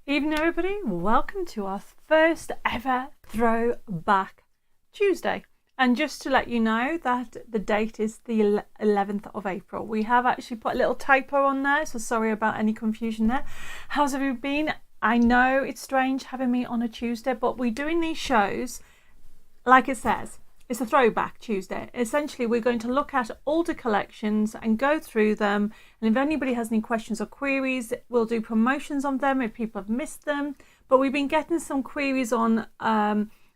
Evening, everybody. Welcome to our first ever Throwback Tuesday. And just to let you know that the date is the 11th of April. We have actually put a little typo on there, so sorry about any confusion there. How's everybody been? I know it's strange having me on a Tuesday, but we're doing these shows, like it says, it's a Throwback Tuesday. Essentially, we're going to look at older collections and go through them. And if anybody has any questions or queries, we'll do promotions on them if people have missed them. But we've been getting some queries on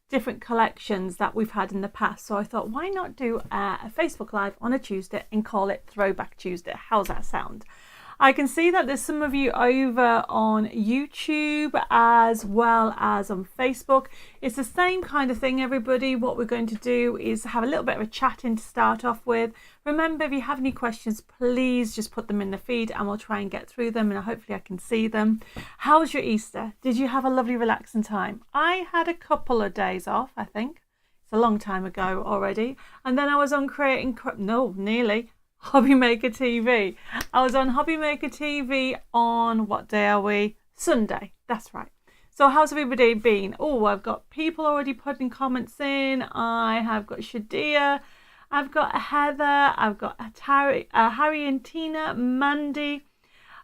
different collections that we've had in the past. So I thought, why not do a Facebook Live on a Tuesday and call it Throwback Tuesday? How's that sound? I can see that there's some of you over on YouTube as well as on Facebook. It's the same kind of thing, everybody. What we're going to do is have a little bit of a chat in to start off with. Remember, if you have any questions, please just put them in the feed and we'll try and get through them, and hopefully I can see them. How was your Easter? Did you have a lovely relaxing time? I had a couple of days off, I think. It's a long time ago already. And then I was on Hobby Maker TV. I was on Hobby Maker TV on, what day are we? Sunday. That's right. So how's everybody been? Oh, I've got people already putting comments in. I have got Shadia. I've got Heather. I've got Harry and Tina, Mandy,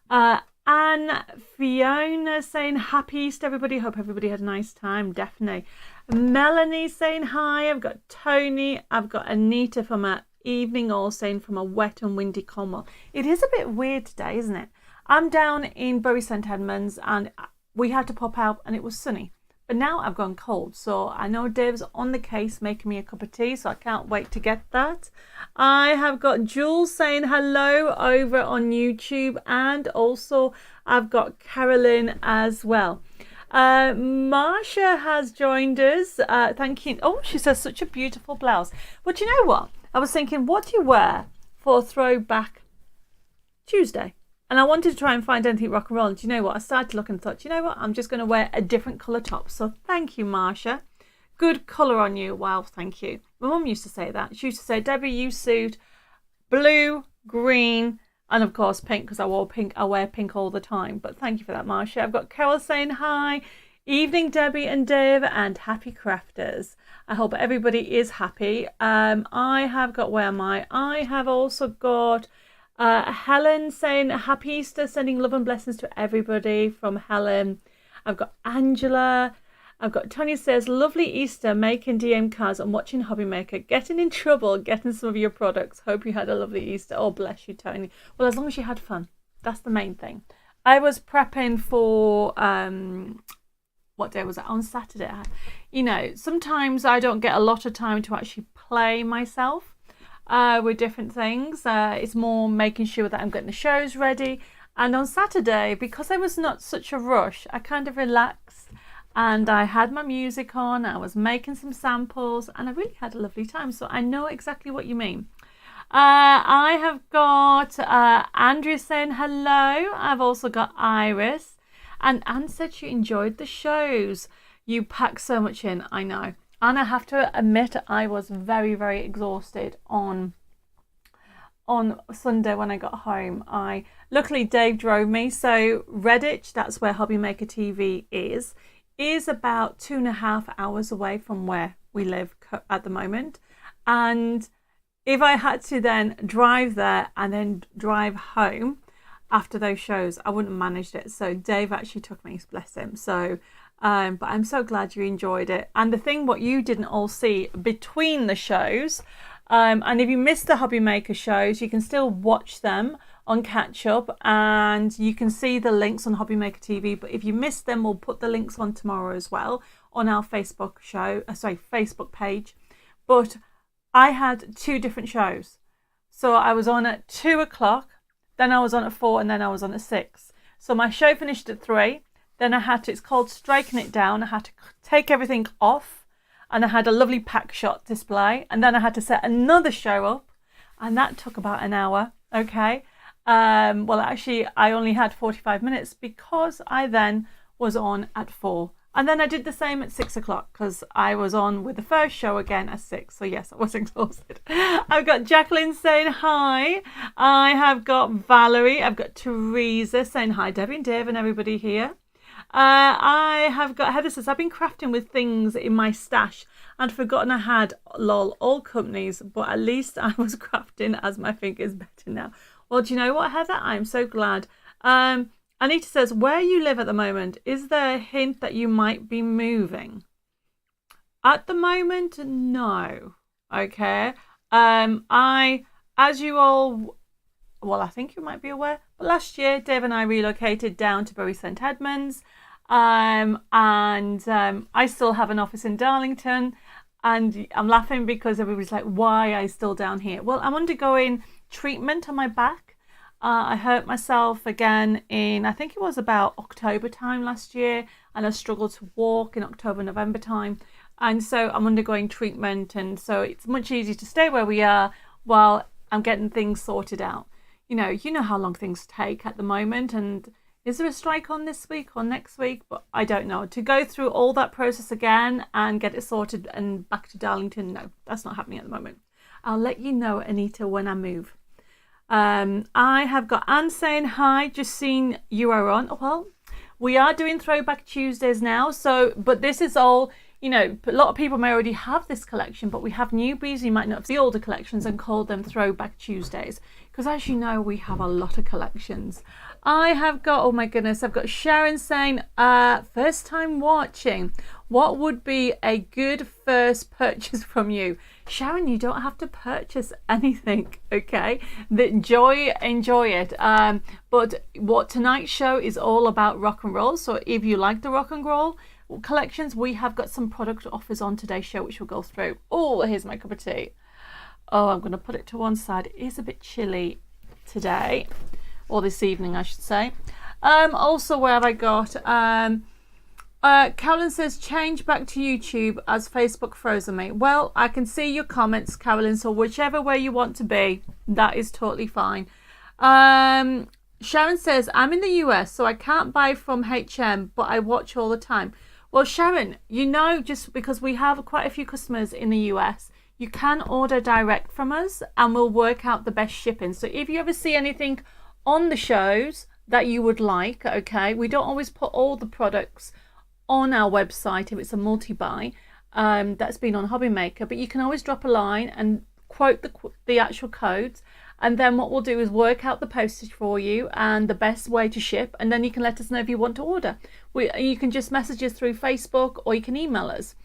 Anne, Fiona saying happy Easter, everybody. Hope everybody had a nice time. Definitely. Melanie saying hi. I've got Tony. I've got Anita from a evening all saying from a wet and windy Cornwall. It is a bit weird today, isn't it? I'm down in Bury St Edmunds and we had to pop out and it was sunny, but now I've gone cold, so I know Dave's on the case making me a cup of tea, so I can't wait to get that. I have got Jules saying hello over on YouTube, and also I've got Carolyn as well. Marsha has joined us. Thank you. Oh, she says such a beautiful blouse. But you know what? I was thinking, what do you wear for Throwback Tuesday? And I wanted to try and find anything rock and roll. And do you know what? I started to look and thought, you know what? I'm just going to wear a different colour top. So thank you, Marsha. Good colour on you. Wow, thank you. My mum used to say that. She used to say, Debbie, you suit blue, green, and of course pink, because I wear pink all the time. But thank you for that, Marsha. I've got Carol saying hi. Evening, Debbie and Dave, and happy crafters. I hope everybody is happy. I have got, where am I? I have also got Helen saying happy Easter, sending love and blessings to everybody from Helen. I've got Angela. I've got Tony says, lovely Easter, making DM cards and watching Hobby Maker. Getting in trouble, getting some of your products. Hope you had a lovely Easter. Oh, bless you, Tony. Well, as long as you had fun. That's the main thing. I was prepping for... what day was it? On Saturday. You know, sometimes I don't get a lot of time to actually play myself with different things. It's more making sure that I'm getting the shows ready. And on Saturday, because I was not such a rush, I kind of relaxed and I had my music on. I was making some samples and I really had a lovely time. So I know exactly what you mean. I have got Andrea saying hello. I've also got Iris. And Anne said she enjoyed the shows. You packed so much in, I know. And I have to admit, I was very, very exhausted on Sunday when I got home. Luckily, Dave drove me. So Redditch, that's where Hobby Maker TV is about 2.5 hours away from where we live at the moment. And if I had to then drive there and then drive home, after those shows, I wouldn't have managed it. So Dave actually took me, bless him. So, but I'm so glad you enjoyed it. And the thing what you didn't all see between the shows, and if you missed the Hobby Maker shows, you can still watch them on catch up and you can see the links on Hobby Maker TV. But if you missed them, we'll put the links on tomorrow as well on our Facebook Facebook page. But I had 2 different shows. So I was on at 2 o'clock. Then I was on at 4 and then I was on at 6. So my show finished at 3. Then I had to, it's called striking it down. I had to take everything off and I had a lovely pack shot display. And then I had to set another show up and that took about an hour. Okay. Well, actually, I only had 45 minutes because I then was on at 4. And then I did the same at 6 o'clock because I was on with the first show again at 6. So yes, I was exhausted. I've got Jacqueline saying hi. I have got Valerie. I've got Teresa saying hi, Debbie and Dave and everybody here. I have got, Heather says, I've been crafting with things in my stash and forgotten I had, lol, all companies, but at least I was crafting as my fingers better now. Well, do you know what, Heather? I'm so glad. Anita says, where you live at the moment, is there a hint that you might be moving? At the moment, no. Okay. As you all, well, I think you might be aware, but last year, Dave and I relocated down to Bury St Edmunds. I still have an office in Darlington, and I'm laughing because everybody's like, why are you still down here? Well, I'm undergoing treatment on my back. I hurt myself again in, I think it was about October time last year, and I struggled to walk in October, November time. And so I'm undergoing treatment, and so it's much easier to stay where we are while I'm getting things sorted out. You know how long things take at the moment, and is there a strike on this week or next week? But I don't know. To go through all that process again and get it sorted and back to Darlington, no, that's not happening at the moment. I'll let you know, Anita, when I move. I have got Anne saying hi, just seen you are on. Well, we are doing Throwback Tuesdays now, but this is all, a lot of people may already have this collection, but we have newbies. You might not have the older collections and call them Throwback Tuesdays, because as you know, we have a lot of collections. I have got, oh my goodness, I've got Sharon saying, first time watching, what would be a good first purchase from you? Sharon, you don't have to purchase anything, okay? Enjoy it. But what tonight's show is all about rock and roll. So if you like the rock and roll collections, we have got some product offers on today's show, which we'll go through. Oh, here's my cup of tea. Oh, I'm going to put it to one side. It is a bit chilly today, or this evening, I should say. Also, where have I got? Carolyn says, change back to YouTube as Facebook frozen me. Well, I can see your comments, Carolyn, so whichever way you want to be, that is totally fine. Sharon says, I'm in the US, so I can't buy from H&M, but I watch all the time. Well, Sharon, just because we have quite a few customers in the US, you can order direct from us and we'll work out the best shipping. So if you ever see anything on the shows that you would like, okay, we don't always put all the products on our website if it's a multi-buy that's been on Hobby Maker, but you can always drop a line and quote the actual codes, and then what we'll do is work out the postage for you and the best way to ship, and then you can let us know if you want to order. You can just message us through Facebook or you can email us.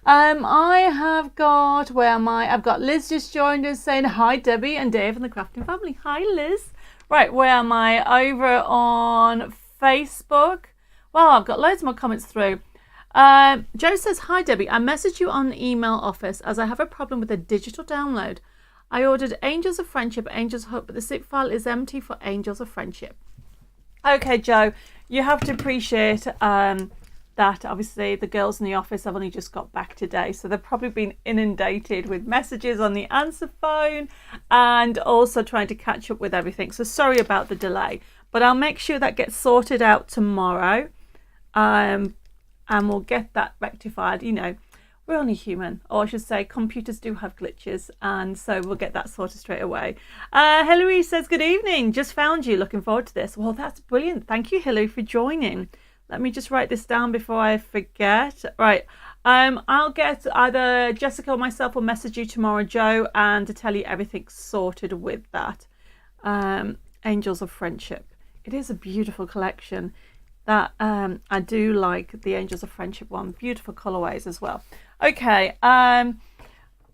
I have got, where am I? I've got Liz just joined us saying hi, Debbie and Dave and the Crafting Family. Hi, Liz. Right, where am I? Over on Facebook. Well, I've got loads more comments through. Joe says, hi, Debbie. I messaged you on email office as I have a problem with a digital download. I ordered Angels of Friendship, Angels of Hope, but the zip file is empty for Angels of Friendship. Okay, Joe, you have to appreciate that obviously the girls in the office have only just got back today, so they've probably been inundated with messages on the answer phone and also trying to catch up with everything. So sorry about the delay, but I'll make sure that gets sorted out tomorrow, and we'll get that rectified. We're only human, or I should say computers do have glitches, and so we'll get that sorted straight away. Hilary says, good evening, just found you, looking forward to this. Well, that's brilliant. Thank you, Hilary, for joining. Let me just write this down before I forget. Right, I'll get either Jessica or myself will message you tomorrow, Joe, and to tell you everything's sorted with that. Angels of Friendship. It is a beautiful collection. That I do like the Angels of Friendship one. Beautiful colorways as well. Okay,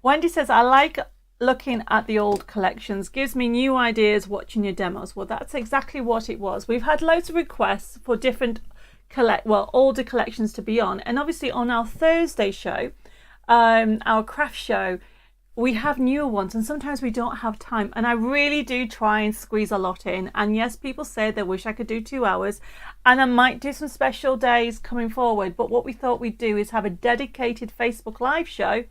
Wendy says, I like looking at the old collections. Gives me new ideas watching your demos. Well, that's exactly what it was. We've had loads of requests for different older collections to be on, and obviously on our Thursday show, our craft show, we have newer ones, and sometimes we don't have time, and I really do try and squeeze a lot in. And yes, people say they wish I could do 2 hours, and I might do some special days coming forward, but what we thought we'd do is have a dedicated Facebook live show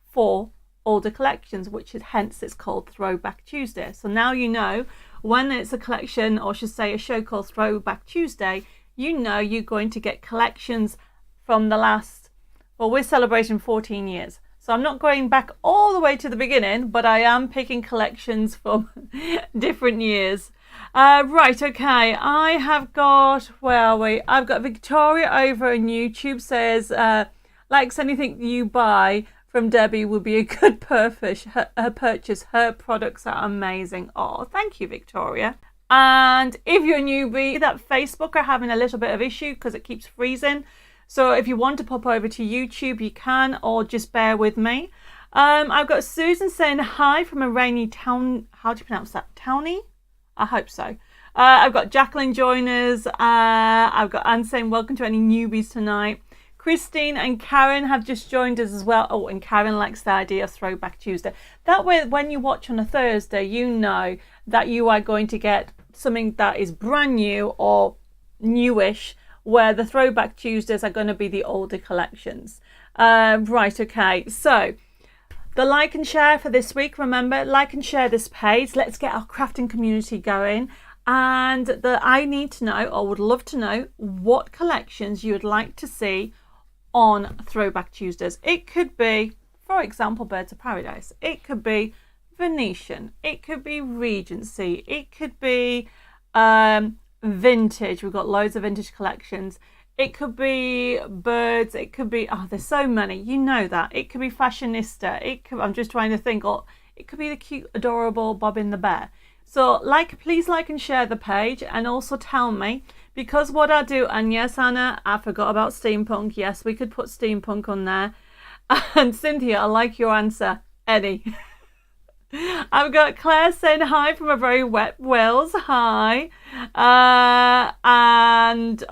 for older collections, which is hence it's called Throwback Tuesday. So now you know when it's a collection, or I should say a show called Throwback Tuesday, you're going to get collections from the last, well, we're celebrating 14 years. So I'm not going back all the way to the beginning, but I am picking collections from different years. Right, okay. I have got, where are we? I've got Victoria over on YouTube says, likes anything you buy from Debbie will be a good purchase. Her purchase. Her products are amazing. Oh, thank you, Victoria. And if you're a newbie, that Facebook are having a little bit of issue because it keeps freezing. So if you want to pop over to YouTube, you can, or just bear with me. I've got Susan saying hi from a rainy town. How do you pronounce that? Townie? I hope so. I've got Jacqueline Joiners. I've got Anne saying welcome to any newbies tonight. Christine and Karen have just joined us as well. Oh, and Karen likes the idea of Throwback Tuesday. That way, when you watch on a Thursday, you know that you are going to get something that is brand new or newish, where the Throwback Tuesdays are going to be the older collections. Right, okay. So the like and share for this week. Remember, like and share this page. Let's get our crafting community going. And I need to know, or would love to know, what collections you would like to see on Throwback Tuesdays. It could be, for example, Birds of Paradise. It could be Venetian. It could be Regency. It could be vintage. We've got loads of vintage collections. It could be birds. It could be, oh, there's so many. You know that. It could be fashionista. It could, I'm just trying to think. Or it could be the cute, adorable Bobbin the Bear. So please like and share the page, and also tell me, because what I do, and yes, Anna, I forgot about steampunk. Yes, we could put steampunk on there. And Cynthia, I like your answer. Any. I've got Claire saying hi from a very wet Wales. Hi. And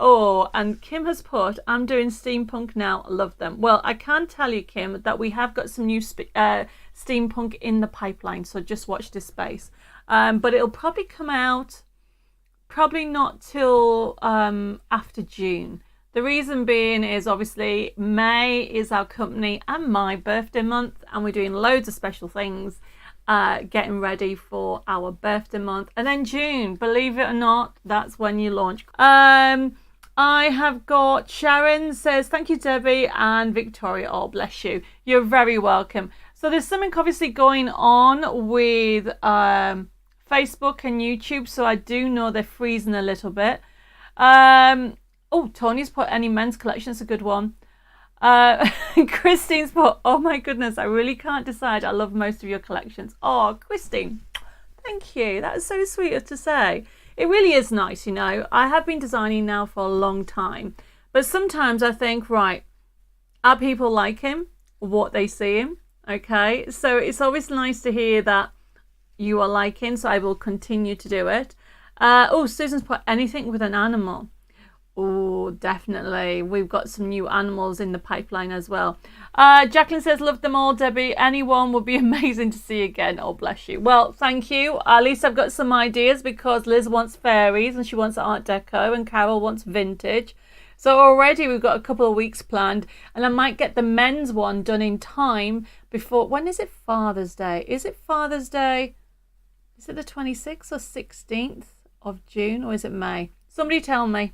Kim has put, I'm doing steampunk now. Love them. Well, I can tell you, Kim, that we have got some new steampunk in the pipeline. So just watch this space. But it'll probably come out, probably not till after June. The reason being is obviously May is our company and my birthday month, and we're doing loads of special things, getting ready for our birthday month. And then June, believe it or not, that's when you launch. I have got Sharon says, thank you, Debbie, and Victoria, oh, bless you. You're very welcome. So there's something obviously going on with Facebook and YouTube, so I do know they're freezing a little bit. Oh, Tony's put any men's collection, it's a good one. Christine's put, oh my goodness, I really can't decide. I love most of your collections. Oh, Christine, thank you. That's so sweet to say. It really is nice, you know. I have been designing now for a long time, but sometimes I think, right, are people like him? What they see him? Okay, so it's always nice to hear that you are liking, so I will continue to do it. Oh, Susan's put anything with an animal. Oh, definitely. We've got some new animals in the pipeline as well. Jacqueline says, love them all, Debbie. Anyone would be amazing to see again. Oh, bless you. Well, thank you. At least I've got some ideas, because Liz wants fairies and she wants Art Deco, and Carol wants vintage. So already we've got a couple of weeks planned, and I might get the men's one done in time before, when is it Father's Day? Is it Father's Day? Is it the 26th or 16th of June, or is it May? Somebody tell me.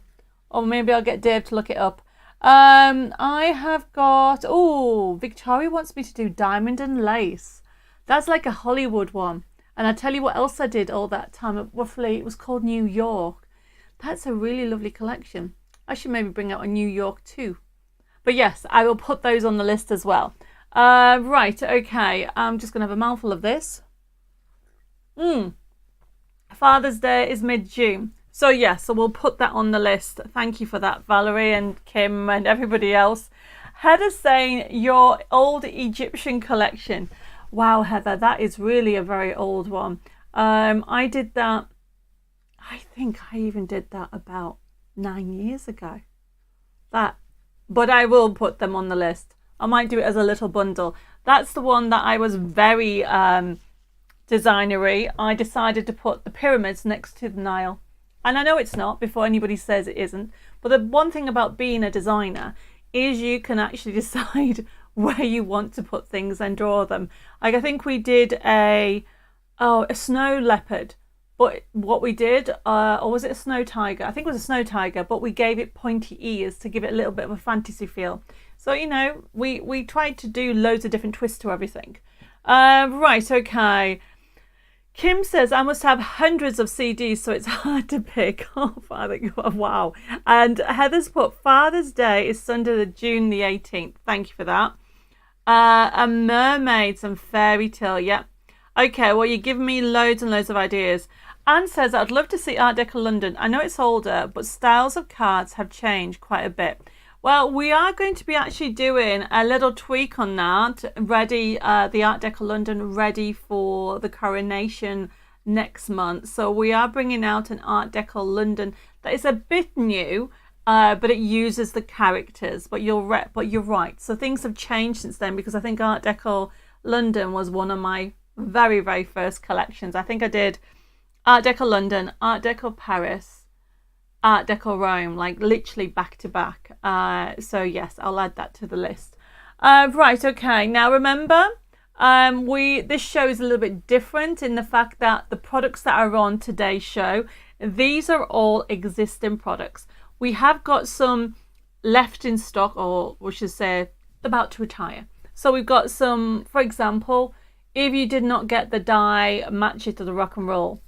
Or maybe I'll get Dave to look it up. I have got, oh, Victoria wants me to do diamond and lace. That's like a Hollywood one. And I tell you what else I did all that time. Roughly, it was called New York. That's a really lovely collection. I should maybe bring out a New York too. But yes, I will put those on the list as well. Right, okay. I'm just going to have a mouthful of this. Father's Day is mid-June. So yes, so we'll put that on the list. Thank you for that, Valerie and Kim and everybody else. Heather's saying your old Egyptian collection. Wow, Heather, that is really a very old one. I did that, I think I even did that about 9 years ago. But I will put them on the list. I might do it as a little bundle. That's the one that I was very designery. I decided to put the pyramids next to the Nile. And I know it's not, before anybody says it isn't. But the one thing about being a designer is you can actually decide where you want to put things and draw them. Like I think we did a snow leopard. But what we did, or was it a snow tiger? I think it was a snow tiger, but we gave it pointy ears to give it a little bit of a fantasy feel. So, you know, we tried to do loads of different twists to everything. Right, okay. Kim says, I must have hundreds of CDs, so it's hard to pick. Oh, Father God, wow. And Heather's put, Father's Day is Sunday, June the 18th. Thank you for that. And mermaids and fairy tale. Yep. Okay, well, you're giving me loads and loads of ideas. Anne says, I'd love to see Art Deco London. I know it's older, but styles of cards have changed quite a bit. Well, we are going to be actually doing a little tweak on that, ready, the Art Deco London ready for the coronation next month. So we are bringing out an Art Deco London that is a bit new, but it uses the characters. But you're right. So things have changed since then, because I think Art Deco London was one of my very, very first collections. I think I did Art Deco London, Art Deco Paris, Art Deco Rome, like literally back to back. So yes, I'll add that to the list. Right, okay. Now remember, this show is a little bit different in the fact that the products that are on today's show, these are all existing products. We have got some left in stock, or we should say about to retire. So we've got some, for example, if you did not get the die Match It to the Rock and Roll,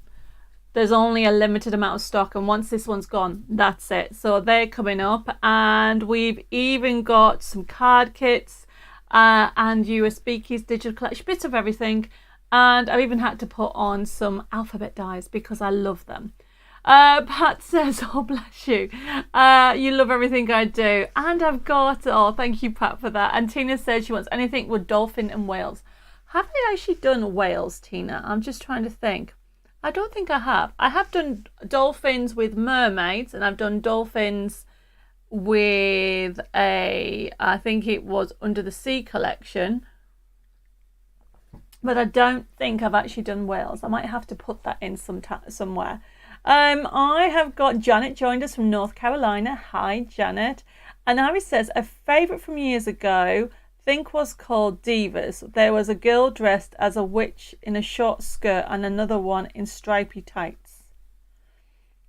there's only a limited amount of stock, and once this one's gone, that's it. So they're coming up, and we've even got some card kits and USB keys, digital collection, bits of everything. And I've even had to put on some alphabet dies because I love them. Pat says, oh bless you, you love everything I do. And I've got, oh thank you Pat for that. And Tina says she wants anything with dolphin and whales. Have I actually done whales, Tina? I'm just trying to think. I don't think I have. I have done dolphins with mermaids, and I've done dolphins with I think it was Under the Sea collection. But I don't think I've actually done whales. I might have to put that in somewhere. I have got Janet joined us from North Carolina. Hi, Janet. And Harry says, a favourite from years ago, think was called Divas. There was a girl dressed as a witch in a short skirt and another one in stripy tights.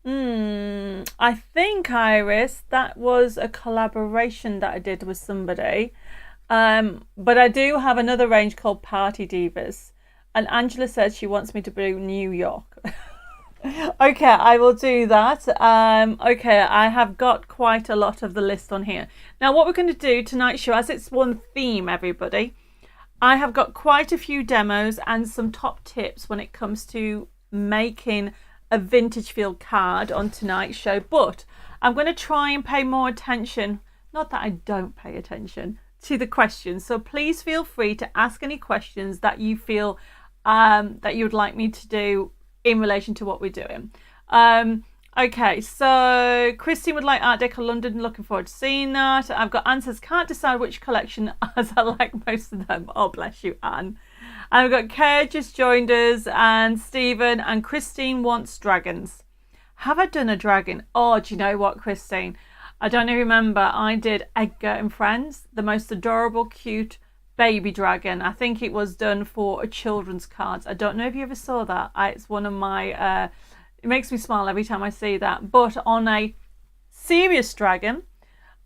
I think, Iris, that was a collaboration that I did with somebody. But I do have another range called Party Divas. And Angela says she wants me to do New York. Okay, I will do that. Okay, I have got quite a lot of the list on here. Now, what we're going to do tonight's show, as it's one theme, everybody, I have got quite a few demos and some top tips when it comes to making a vintage feel card on tonight's show. But I'm going to try and pay more attention, not that I don't pay attention, to the questions. So please feel free to ask any questions that you feel that you would like me to do in relation to what we're doing. Okay, so Christine would like Art Deco London. Looking forward to seeing that. I've got answers. Can't decide which collection as I like most of them. Oh, bless you, Anne. And we've got Kay just joined us, and Stephen, and Christine wants dragons. Have I done a dragon? Oh, do you know what, Christine? I don't remember. I did Edgar and Friends, the most adorable, cute baby dragon. I think it was done for a children's cards. I don't know if you ever saw that. It's one of my it makes me smile every time I see that. But on a serious dragon,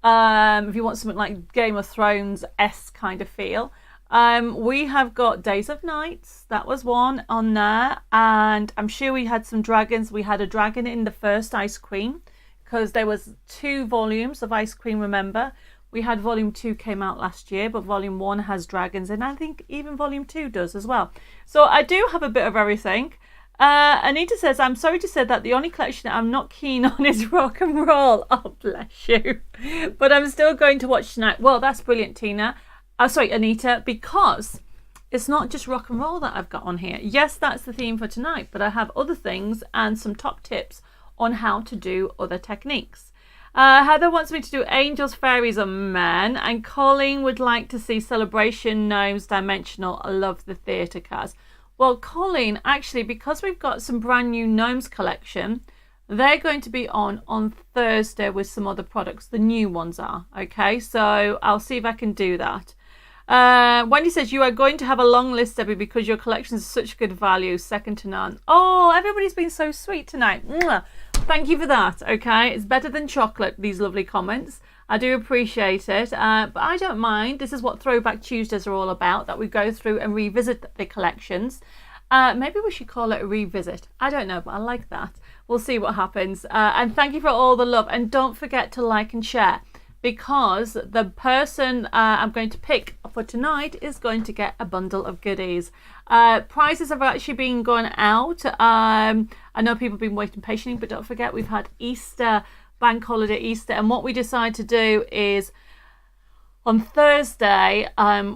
if you want something like Game of Thrones-esque kind of feel, we have got Days of Nights. That was one on there, and I'm sure we had some dragons. We had a dragon in the first Ice Queen, because there was 2 volumes of Ice Queen, remember. We had volume 2 came out last year, but volume 1 has dragons, and I think even volume 2 does as well. So I do have a bit of everything. Anita says, I'm sorry to say that the only collection I'm not keen on is rock and roll. Oh, bless you. But I'm still going to watch tonight. Well, that's brilliant, Tina. Sorry, Anita, because it's not just rock and roll that I've got on here. Yes, that's the theme for tonight, but I have other things and some top tips on how to do other techniques. Heather wants me to do angels, fairies, and men, and Colleen would like to see celebration, gnomes, dimensional. I love the theatre cards. Well, Colleen, actually, because we've got some brand new gnomes collection, they're going to be on Thursday with some other products. The new ones are, okay? So I'll see if I can do that. Wendy says, you are going to have a long list, Debbie, because your collections are such good value, second to none. Oh, everybody's been so sweet tonight. Mwah. Thank you for that, okay? It's better than chocolate, these lovely comments. I do appreciate it, but I don't mind. This is what Throwback Tuesdays are all about, that we go through and revisit the collections. Maybe we should call it a revisit. I don't know, but I like that. We'll see what happens. And thank you for all the love. And don't forget to like and share, because the person I'm going to pick for tonight is going to get a bundle of goodies. Prizes have actually been going out. I know people have been waiting patiently, but don't forget we've had Easter, bank holiday Easter. And what we decided to do is, on Thursday,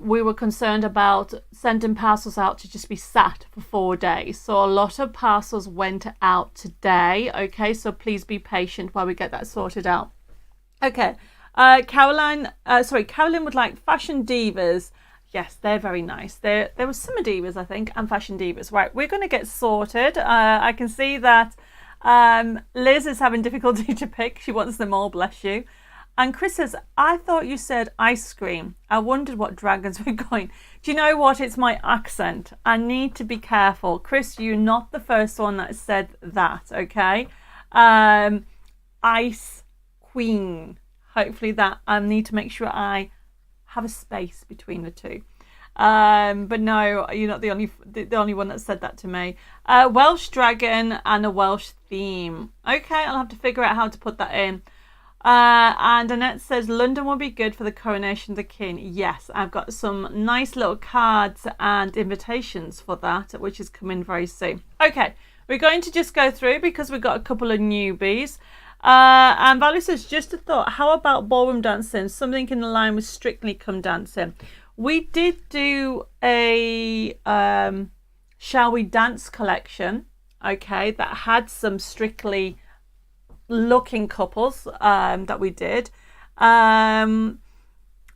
we were concerned about sending parcels out to just be sat for 4 days. So a lot of parcels went out today. Okay, so please be patient while we get that sorted out. Okay, Caroline would like Fashion Divas. Yes, they're very nice. There were Summer Divas, I think, and Fashion Divas. Right, we're going to get sorted. I can see that Liz is having difficulty to pick. She wants them all, bless you. And Chris says, I thought you said ice cream. I wondered what dragons were going. Do you know what? It's my accent. I need to be careful. Chris, you're not the first one that said that, okay? Ice queen. Hopefully that, I need to make sure I have a space between the two. But no, you're not the only one that said that to me. Welsh dragon and a Welsh theme. Okay, I'll have to figure out how to put that in. And Annette says London will be good for the coronation of the king. Yes, I've got some nice little cards and invitations for that, which is coming very soon. Okay, we're going to just go through because we've got a couple of newbies. And Valerie says, just a thought, how about ballroom dancing? Something in the line with Strictly Come Dancing. We did do a Shall We Dance collection, okay, that had some Strictly looking couples that we did, and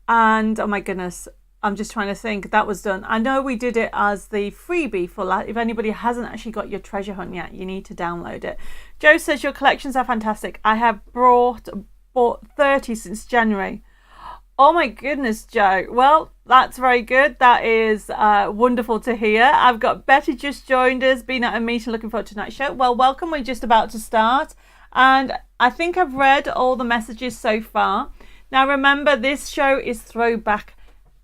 oh my goodness, I'm just trying to think. That was done. I know we did it as the freebie for that. If anybody hasn't actually got your treasure hunt yet, you need to download it. Joe says your collections are fantastic. I have bought 30 since January. Oh my goodness, Joe. Well, that's very good. That is wonderful to hear. I've got Betty just joined us, been at a meeting, looking forward to tonight's show. Well, welcome. We're just about to start. And I think I've read all the messages so far. Now, remember, this show is Throwback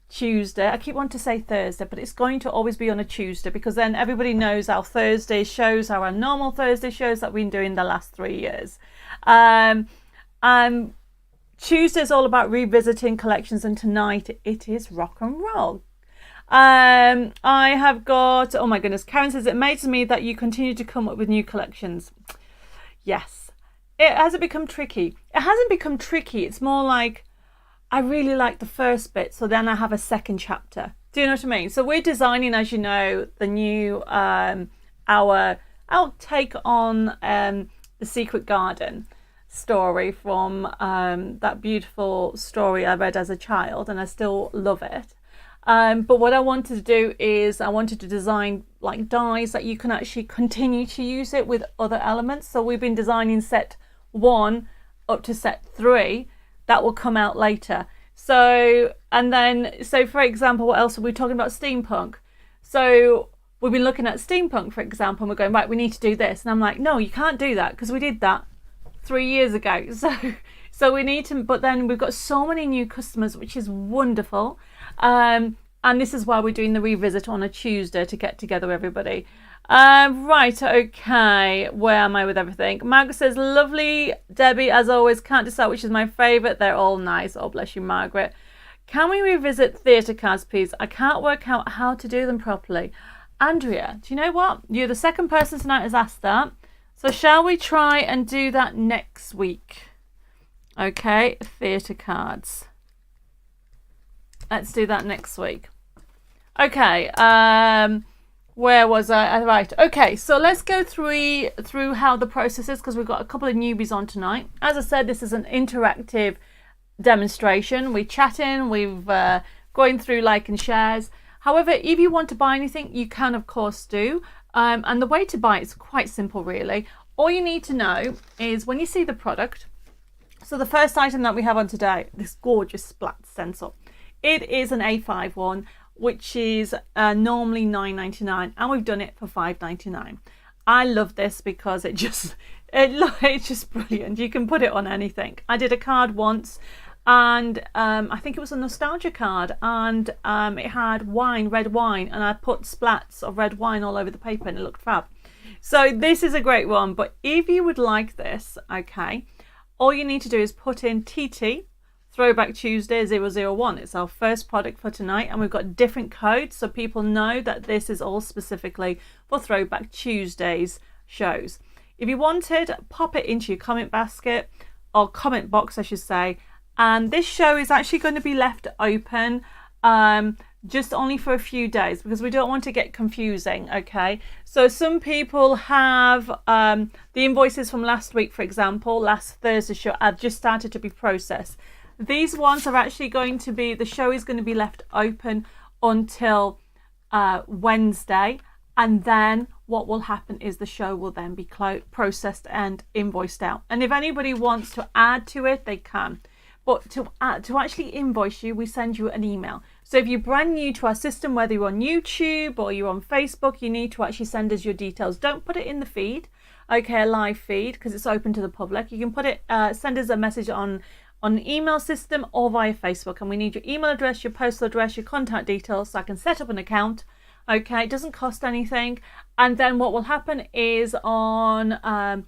Tuesday. I keep wanting to say Thursday, but it's going to always be on a Tuesday, because then everybody knows our Thursday shows are our normal Thursday shows that we've been doing the last 3 years. And Tuesday is all about revisiting collections, and tonight it is rock and roll. I have got, oh my goodness, Karen says, it amazes me that you continue to come up with new collections. Yes. It hasn't become tricky. It hasn't become tricky. It's more like I really like the first bit, so then I have a second chapter. Do you know what I mean? So we're designing, as you know, the new our take on the Secret Garden story from that beautiful story I read as a child, and I still love it. But what I wanted to do is I wanted to design like dies that you can actually continue to use it with other elements. So we've been designing set 1 up to set 3 that will come out later. So, and then, so for example, what else are we talking about? Steampunk. So we've been looking at steampunk, for example, and we're going, right, we need to do this. And I'm like, no, you can't do that because we did that 3 years ago. So we need to, but then we've got so many new customers, which is wonderful. And this is why we're doing the revisit on a Tuesday to get together everybody. Right, okay. Where am I with everything? Margaret says, lovely, Debbie, as always. Can't decide which is my favourite. They're all nice. Oh, bless you, Margaret. Can we revisit theatre cards, please? I can't work out how to do them properly. Andrea, do you know what? You're the second person tonight has asked that. So shall we try and do that next week? Okay, theatre cards. Let's do that next week. Okay, where was I? Right, okay, so let's go through how the process is, because we've got a couple of newbies on tonight. As I said, this is an interactive demonstration. We're chatting, we've going through like and shares. However, if you want to buy anything, you can of course do. And the way to buy it is quite simple, really. All you need to know is when you see the product. So the first item that we have on today, this gorgeous splat stencil. It is an A5 one, which is normally $9.99, and we've done it for $5.99. I love this because it's just brilliant. You can put it on anything. I did a card once, and I think it was a nostalgia card, and it had wine, red wine, and I put splats of red wine all over the paper and it looked fab. So this is a great one. But if you would like this, okay, all you need to do is put in TT Throwback Tuesday 001. It's our first product for tonight, and we've got different codes so people know that this is all specifically for Throwback Tuesdays shows. If you wanted, pop it into your comment basket, or comment box I should say, and this show is actually going to be left open just only for a few days because we don't want to get confusing, okay? So some people have the invoices from last week, for example, last Thursday show have just started to be processed. These ones are actually going to be, the show is going to be left open until Wednesday, and then what will happen is the show will then be processed and invoiced out. And if anybody wants to add to it, they can. But to actually invoice you, we send you an email. So if you're brand new to our system, whether you're on YouTube or you're on Facebook, you need to actually send us your details. Don't put it in the feed, okay, a live feed, because it's open to the public. You can put it, send us a message on an email system or via Facebook, and we need your email address, your postal address, your contact details, so I can set up an account. Okay, it doesn't cost anything. And then what will happen is on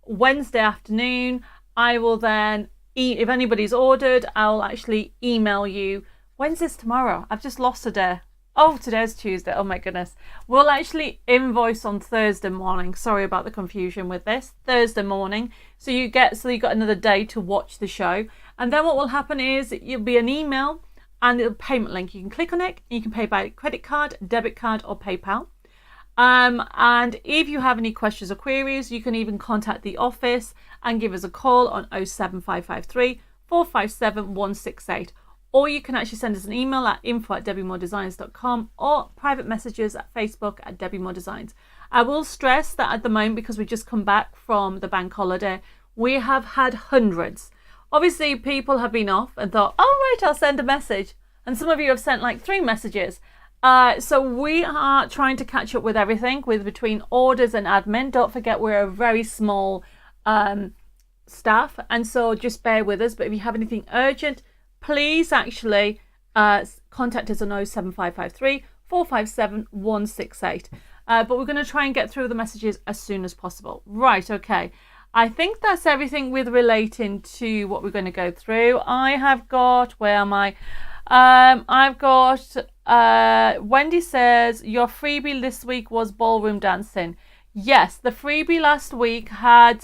Wednesday afternoon, I will then, if anybody's ordered, I'll actually email you. When's this tomorrow? I've just lost a day. Oh, today's Tuesday. Oh my goodness. We'll actually invoice on Thursday morning. Sorry about the confusion with this. Thursday morning. So you got another day to watch the show. And then what will happen is you'll be an email and a payment link. You can click on it. You can pay by credit card, debit card, or PayPal. And if you have any questions or queries, you can even contact the office and give us a call on 07553 457 168. Or you can actually send us an email at info@debbiemoredesigns.com or private messages at Facebook at Debbie More Designs. I will stress that at the moment, because we just come back from the bank holiday, we have had hundreds. Obviously, people have been off and thought, oh, right, I'll send a message. And some of you have sent like 3 messages. So we are trying to catch up with everything between orders and admin. Don't forget, we're a very small staff. And so just bear with us. But if you have anything urgent, please actually contact us on 07553 457 168. But we're going to try and get through the messages as soon as possible. Right, okay. I think that's everything with relating to what we're going to go through. I have got, where am I? I've got, Wendy says, your freebie this week was ballroom dancing. Yes, the freebie last week had,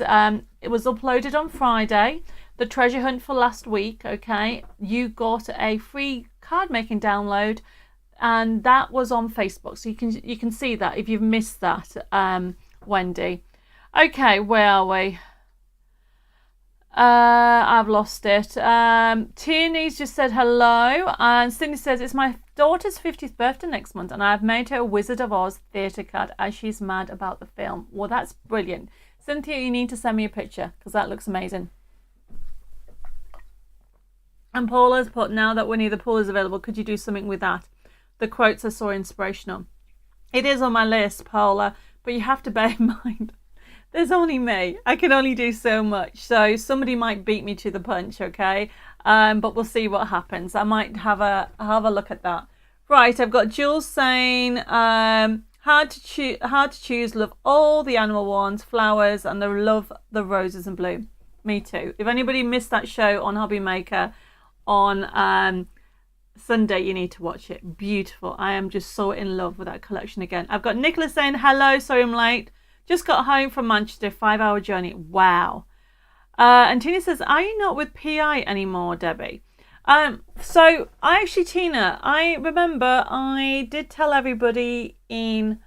it was uploaded on Friday. The treasure hunt for last week, okay, you got a free card making download, and that was on Facebook, so you can see that if you've missed that, Wendy. Okay, where are we? I've lost it. Tierney's just said hello, and Cindy says it's my daughter's 50th birthday next month, and I've made her a Wizard of Oz theatre card as she's mad about the film. Well, that's brilliant. Cynthia, you need to send me a picture because that looks amazing. And Paula's put, now that Winnie the Pooh is available, could you do something with that? The quotes are so inspirational. It is on my list, Paula, but you have to bear in mind, there's only me. I can only do so much. So somebody might beat me to the punch, okay? But we'll see what happens. I might have a look at that. Right, I've got Jules saying, hard to choose, love all the animal ones, flowers, and love the roses and bloom. Me too. If anybody missed that show on Hobby Maker on Sunday, you need to watch it. Beautiful. I am just so in love with that collection again. I've got Nicholas saying, hello, sorry I'm late. Just got home from Manchester, 5-hour journey. Wow. And Tina says, are you not with PI anymore, Debbie? So Tina, I remember I did tell everybody in,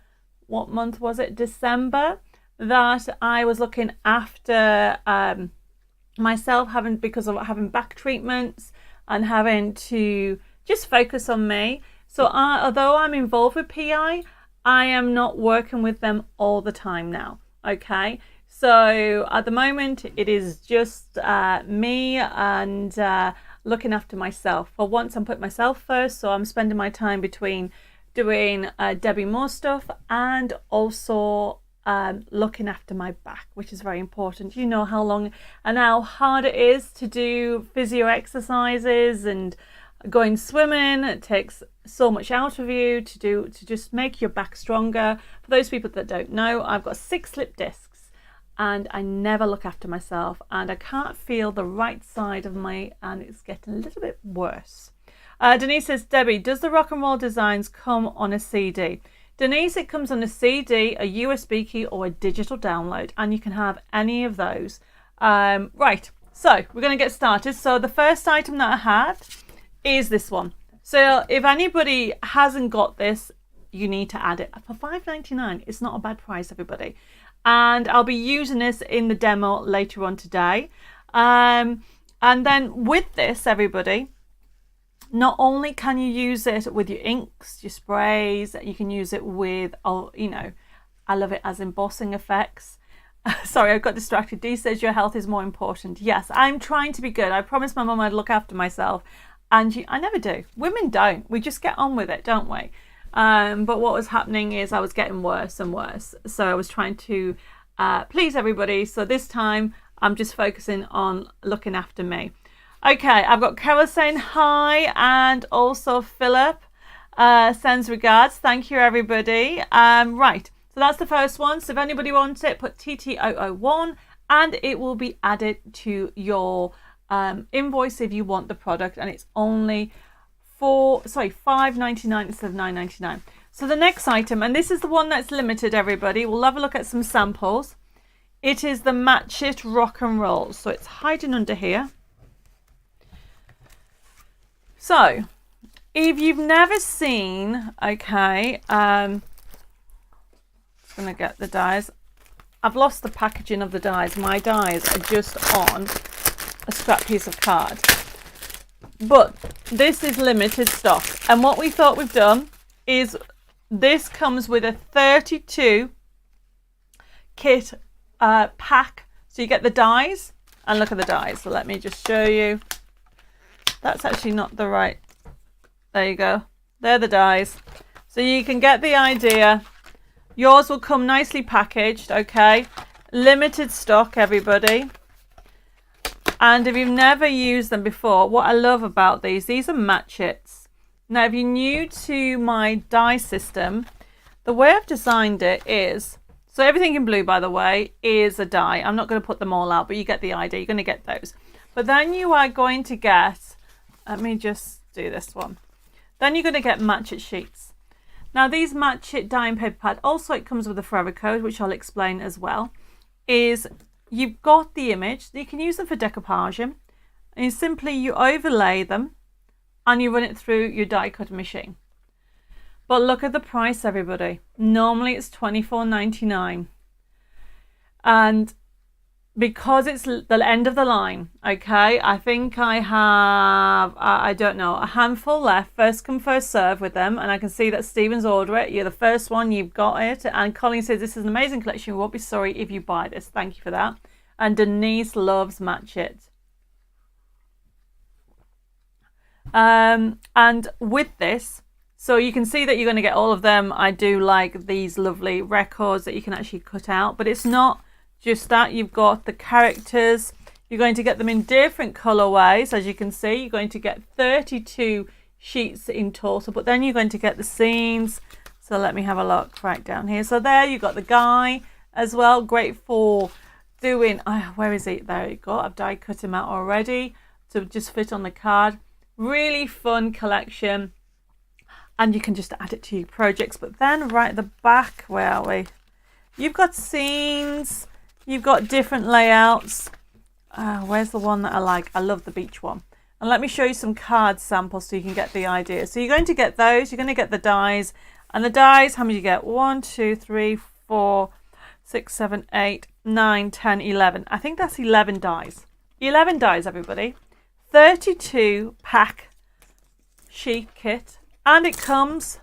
what month was it? December, that I was looking after myself, because of having back treatments and having to just focus on me. So although I'm involved with PI, I am not working with them all the time now. Okay, so at the moment it is just me and looking after myself. For once, I'm putting myself first, so I'm spending my time between doing Debbie Moore stuff and also looking after my back, which is very important. You know how long and how hard it is to do physio exercises and going swimming. It takes so much out of you to just make your back stronger. For those people that don't know, I've got 6 slip discs and I never look after myself, and I can't feel the right side of my, and it's getting a little bit worse. Denise says, Debbie, does the rock and roll designs come on a CD? Denise, it comes on a CD, a USB key, or a digital download, and you can have any of those. Right, so we're going to get started. So the first item that I have is this one. So if anybody hasn't got this, you need to add it. For $5.99, it's not a bad price, everybody. And I'll be using this in the demo later on today. And then with this, everybody, not only can you use it with your inks, your sprays, you can use it with, you know, I love it as embossing effects. Sorry, I got distracted. Dee says your health is more important. Yes, I'm trying to be good. I promised my mum I'd look after myself, and I never do. Women don't. We just get on with it, don't we? But what was happening is I was getting worse and worse. So I was trying to please everybody. So this time I'm just focusing on looking after me. Okay, I've got Carol saying hi, and also Philip sends regards. Thank you, everybody. Right, so that's the first one. So if anybody wants it, put TT001 and it will be added to your invoice if you want the product, and it's only $5.99 instead of $9.99. So the next item, and this is the one that's limited, everybody. We'll have a look at some samples. It is the Match It Rock and Roll. So it's hiding under here. So, if you've never seen, okay, I'm going to get the dies. I've lost the packaging of the dies. My dies are just on a scrap piece of card. But this is limited stock. And what we thought we've done is this comes with a 32 kit pack. So you get the dies, and look at the dies. So let me just show you. That's actually not the right. There you go. They're the dies. So you can get the idea. Yours will come nicely packaged, okay? Limited stock, everybody. And if you've never used them before, what I love about these are Match Its. Now, if you're new to my die system, the way I've designed it is, so everything in blue, by the way, is a die. I'm not going to put them all out, but you get the idea. You're going to get those. But then you are going to get, let me just do this one. Then you're going to get Match It sheets. Now these Match It die and paper pad, also it comes with a forever code, which I'll explain as well, is you've got the image. You can use them for decoupage. And you overlay them and you run it through your die cut machine. But look at the price, everybody. Normally it's $24.99. And because it's the end of the line, okay, I think I have, I don't know, a handful left. First come, first serve with them. And I can see that Stephen's ordered it. You're the first one, you've got it. And Colin says, this is an amazing collection. You won't be sorry if you buy this. Thank you for that. And Denise loves Match It. And with this, so you can see that you're going to get all of them. I do like these lovely records that you can actually cut out. But it's not just that. You've got the characters. You're going to get them in different colorways. As you can see, you're going to get 32 sheets in total, but then you're going to get the scenes. So let me have a look right down here. So there you've got the guy as well. Great for doing, where is he? There you go. I've die cut him out already to just fit on the card. Really fun collection. And you can just add it to your projects. But then right at the back, where are we? You've got scenes. You've got different layouts. Where's the one that I like? I love the beach one. And let me show you some card samples so you can get the idea. So you're going to get those. You're going to get the dies. And the dies, how many you get? 1, 2, 3, 4, 6, 7, 8, 9, 10, 11. I think that's 11 dies. 11 dies, everybody. 32 pack sheet kit. And it comes,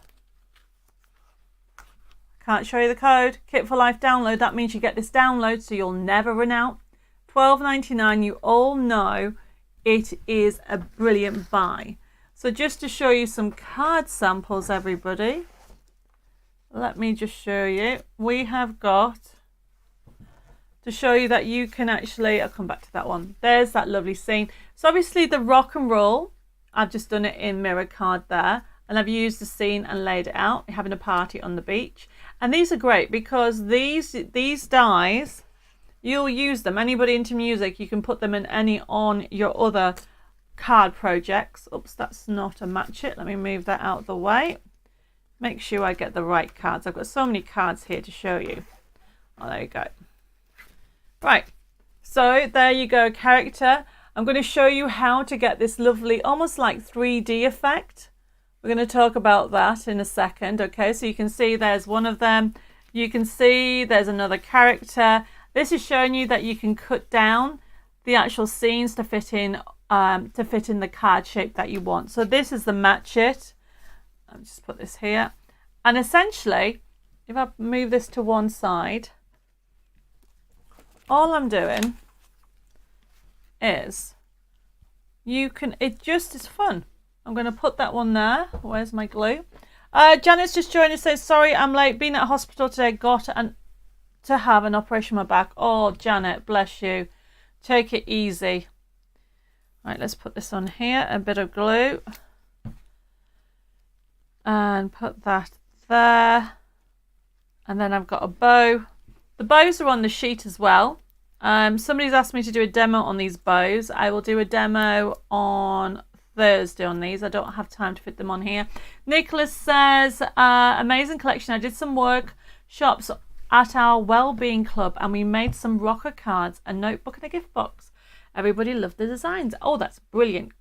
can't show you the code, Kit for Life download. That means you get this download so you'll never run out. $12.99, you all know it is a brilliant buy. So just to show you some card samples, everybody, let me just show you. We have got to show you that you can actually, I'll come back to that one. There's that lovely scene. So obviously the rock and roll, I've just done it in mirror card there, and I've used the scene and laid it out, having a party on the beach. And these are great because these dies, you'll use them. Anybody into music, you can put them in any on your other card projects. Oops, that's not a match it. Let me move that out of the way. Make sure I get the right cards. I've got so many cards here to show you. Oh, there you go. Right, so there you go, character. I'm going to show you how to get this lovely, almost like 3D effect. We're going to talk about that in a second. Okay, so you can see there's one of them. You can see there's another character. This is showing you that you can cut down the actual scenes to fit in the card shape that you want. So this is the match it. I'll just put this here. And essentially, if I move this to one side, all I'm doing is it just is fun. I'm going to put that one there. Where's my glue? Janet's just joined us, says, sorry, I'm late. Been at hospital today. Got to have an operation on my back. Oh, Janet, bless you. Take it easy. Right, let's put this on here. A bit of glue. And put that there. And then I've got a bow. The bows are on the sheet as well. Somebody's asked me to do a demo on these bows. I will do a demo on Thursday on these. I don't have time to fit them on here. Nicholas says, amazing collection. I did some workshops at our Wellbeing Club and we made some rocker cards, a notebook and a gift box. Everybody loved the designs. Oh, that's brilliant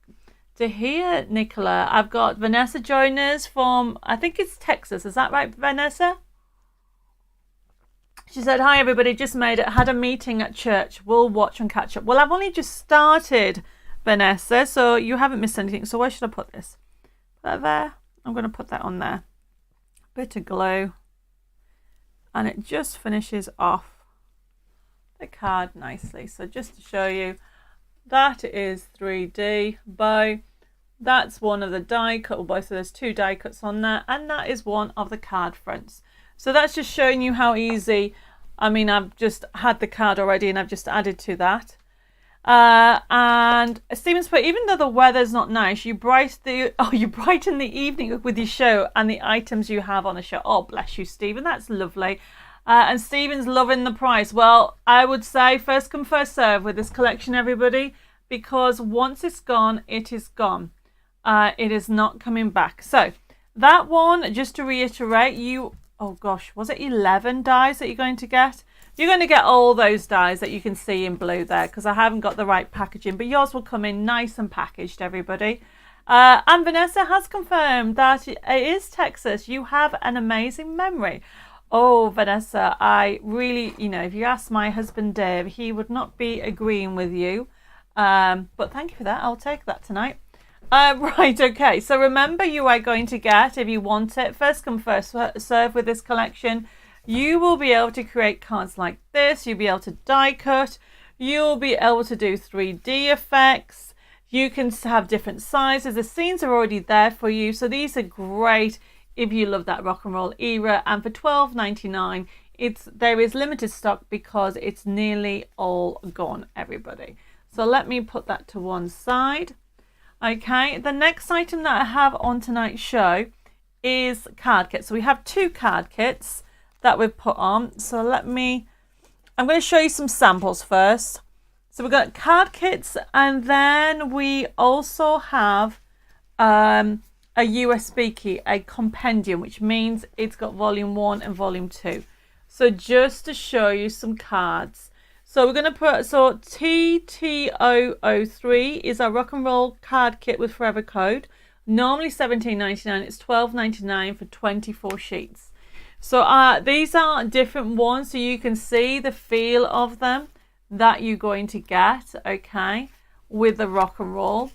to hear, Nicola. I've got Vanessa joining us from, I think it's Texas. Is that right, Vanessa? She said, hi everybody, just made it, had a meeting at church, we'll watch and catch up. Well, I've only just started, Vanessa, so you haven't missed anything. So where should I put this? Put that there. I'm going to put that on there. Bit of glue. And it just finishes off the card nicely. So just to show you, that is 3D bow. That's one of the die cut, or both of those two die cuts on there. And that is one of the card fronts. So that's just showing you how easy. I mean, I've just had the card already and I've just added to that. And Stephen's put, even though the weather's not nice, you brighten the evening with your show and the items you have on the show. Oh, bless you, Stephen. That's lovely. And Stephen's loving the price. Well, I would say first come, first serve with this collection, everybody, because once it's gone, it is gone. It is not coming back. So that one, just to reiterate, oh gosh, was it 11 dies that you're going to get? You're going to get all those dies that you can see in blue there because I haven't got the right packaging, but yours will come in nice and packaged, everybody. And Vanessa has confirmed that it is Texas. You have an amazing memory. Oh, Vanessa, I really, if you ask my husband Dave, he would not be agreeing with you. But thank you for that. I'll take that tonight. Right, okay. So remember, you are going to get, if you want it, first come, first serve with this collection. You will be able to create cards like this. You'll be able to die cut. You'll be able to do 3D effects. You can have different sizes. The scenes are already there for you. So these are great if you love that rock and roll era. And for $12.99, there is limited stock because it's nearly all gone, everybody. So let me put that to one side. Okay, the next item that I have on tonight's show is card kits. So we have two card kits that we've put on. So I'm going to show you some samples first. So we've got card kits, and then we also have a USB key, a compendium, which means it's got volume 1 and volume 2. So just to show you some cards. So we're going to put, so TT003 is our rock and roll card kit with forever code. Normally $17.99, it's $12.99 for 24 sheets. So these are different ones, so you can see the feel of them that you're going to get, okay, with the rock and roll.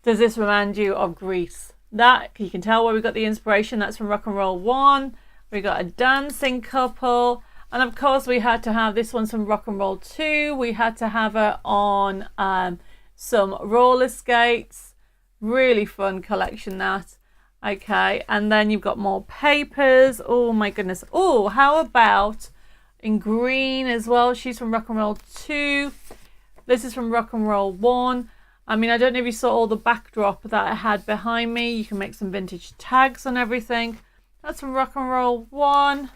Does this remind you of Grease? That, you can tell where we got the inspiration. That's from Rock and Roll 1. We got a dancing couple. And of course, we had to have, this one's from Rock and Roll 2. We had to have her on some roller skates. Really fun collection, that. Okay, and then you've got more papers. Oh my goodness. Oh, how about in green as well. She's from Rock and Roll 2. This is from Rock and Roll 1. I mean, I don't know if you saw all the backdrop that I had behind me. You can make some vintage tags on everything. That's from Rock and Roll 1.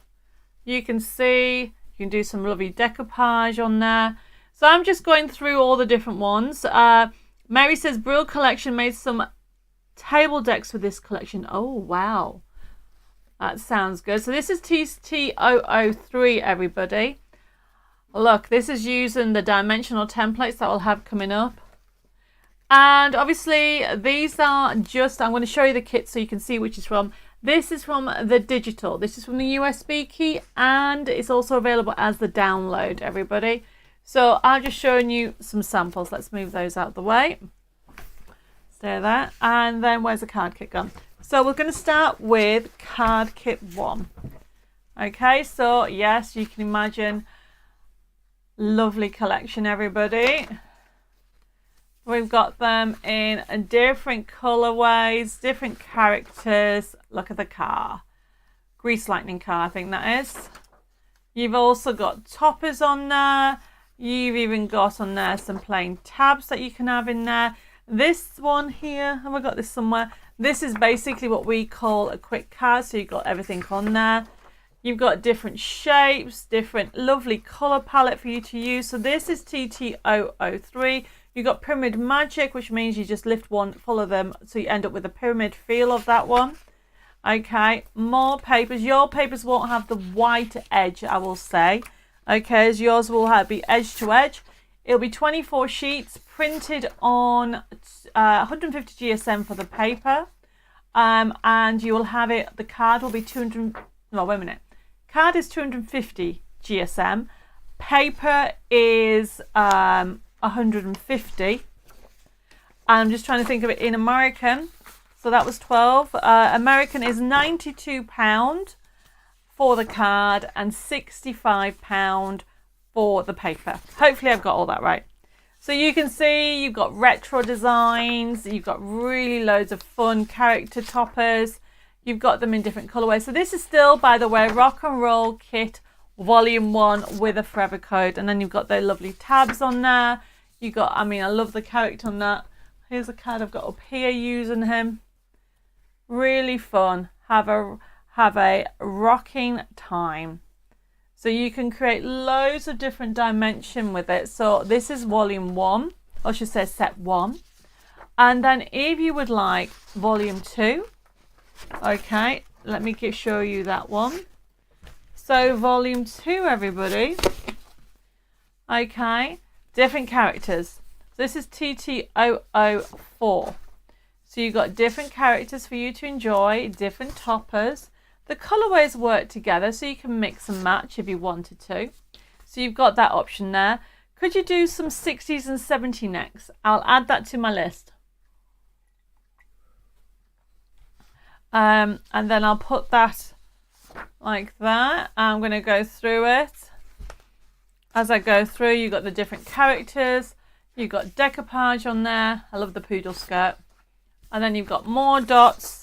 You can see, you can do some lovely decoupage on there. So I'm just going through all the different ones. Mary says, Brill Collection made some table decks with this collection. Oh, wow. That sounds good. So this is TT003, everybody. Look, this is using the dimensional templates that we'll have coming up. And obviously, these are just, I'm going to show you the kit so you can see which is from. This is from the digital. This is from the USB key, and it's also available as the download, everybody. So I'm just showing you some samples. Let's move those out of the way. Stay there. And then where's the card kit gone? So we're going to start with card kit 1. Okay, so yes, you can imagine, lovely collection, everybody. We've got them in different colorways, different characters. Look at the car. Grease Lightning car, I think that is. You've also got toppers on there. You've even got on there some plain tabs that you can have in there. This one here, have I got this somewhere? This is basically what we call a quick card. So you've got everything on there. You've got different shapes, different lovely color palette for you to use. So this is TT003. You've got Pyramid Magic, which means you just lift one, follow them, so you end up with a pyramid feel of that one. Okay, more papers. Your papers won't have the white edge, I will say. Okay, as yours will be edge to edge. It'll be 24 sheets printed on 150 GSM for the paper. And you will have it, the card will be 200, no, wait a minute. Card is 250 GSM. Paper is 150. I'm just trying to think of it in American. So that was 12. American is £92 for the card and £65 for the paper. Hopefully I've got all that right. So you can see you've got retro designs. You've got really loads of fun character toppers. You've got them in different colorways. So this is still, by the way, Rock and Roll Kit Volume 1 with a forever code. And then you've got the lovely tabs on there. You got, I mean, I love the character on that. Here's a card I've got up here using him. Really fun. Have a rocking time. So you can create loads of different dimension with it. So this is volume 1, or I should say set 1. And then if you would like volume 2, okay, let me show you that one. So volume 2, everybody. Okay, different characters. This is TT004. So you've got different characters for you to enjoy, different toppers. The colorways work together, so you can mix and match if you wanted to. So you've got that option there. Could you do some 60s and 70s next? I'll add that to my list. And then I'll put that like that. I'm going to go through it. As I go through, you've got the different characters. You've got decoupage on there. I love the poodle skirt. And then you've got more dots.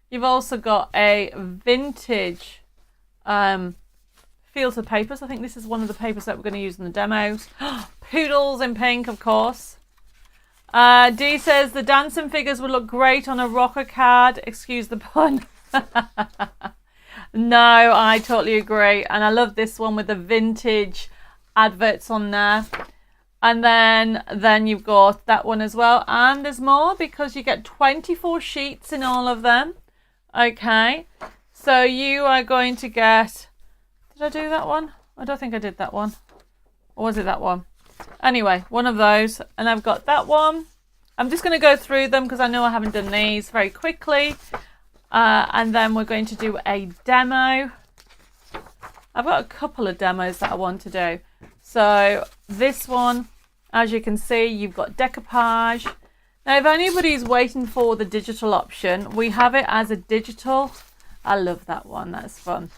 You've also got a vintage feel to papers. I think this is one of the papers that we're going to use in the demos. Poodles in pink, of course. Dee says the dancing figures would look great on a rocker card. Excuse the pun. No, I totally agree. And I love this one with the vintage adverts on there. And then you've got that one as well. And there's more because you get 24 sheets in all of them. Okay. So you are going to get... Did I do that one? I don't think I did that one. Or was it that one? Anyway, one of those. And I've got that one. I'm just going to go through them because I know I haven't done these very quickly. And then we're going to do a demo. I've got a couple of demos that I want to do. So this one, as you can see, you've got decoupage. Now, if anybody's waiting for the digital option, we have it as a digital. I love that one. That's fun.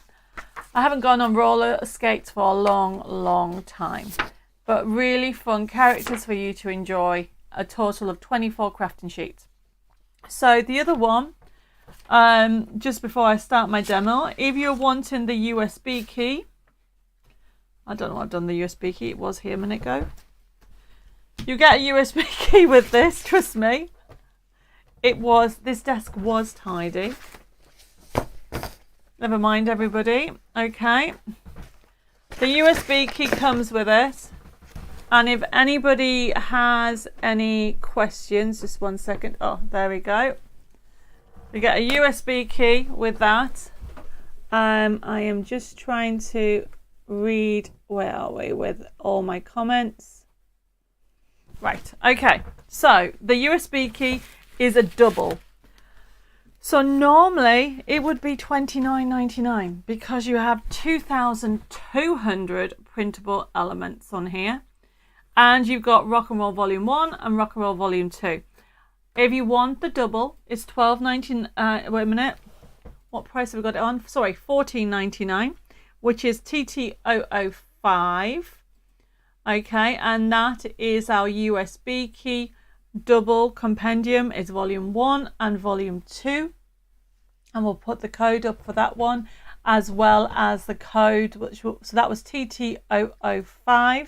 I haven't gone on roller skates for a long, long time. But really fun characters for you to enjoy. A total of 24 crafting sheets. So the other one, just before I start my demo, if you're wanting the USB key, I don't know, I've done the USB key. It was here a minute ago. You get a USB key with this, trust me. This desk was tidy. Never mind, everybody. Okay. The USB key comes with it. And if anybody has any questions, just one second. Oh, there we go. You get a USB key with that. I am just trying to read, where are we with all my comments? Right, okay. So the USB key is a double. So normally it would be $29.99 because you have 2,200 printable elements on here. And you've got Rock and Roll Volume 1 and Rock and Roll Volume 2. If you want the double, it's $12.99. Wait a minute. What price have we got it on? Sorry, $14.99, which is TT005. Okay, and that is our USB key double compendium. It's Volume 1 and Volume 2. And we'll put the code up for that one, as well as the code, so that was TT005.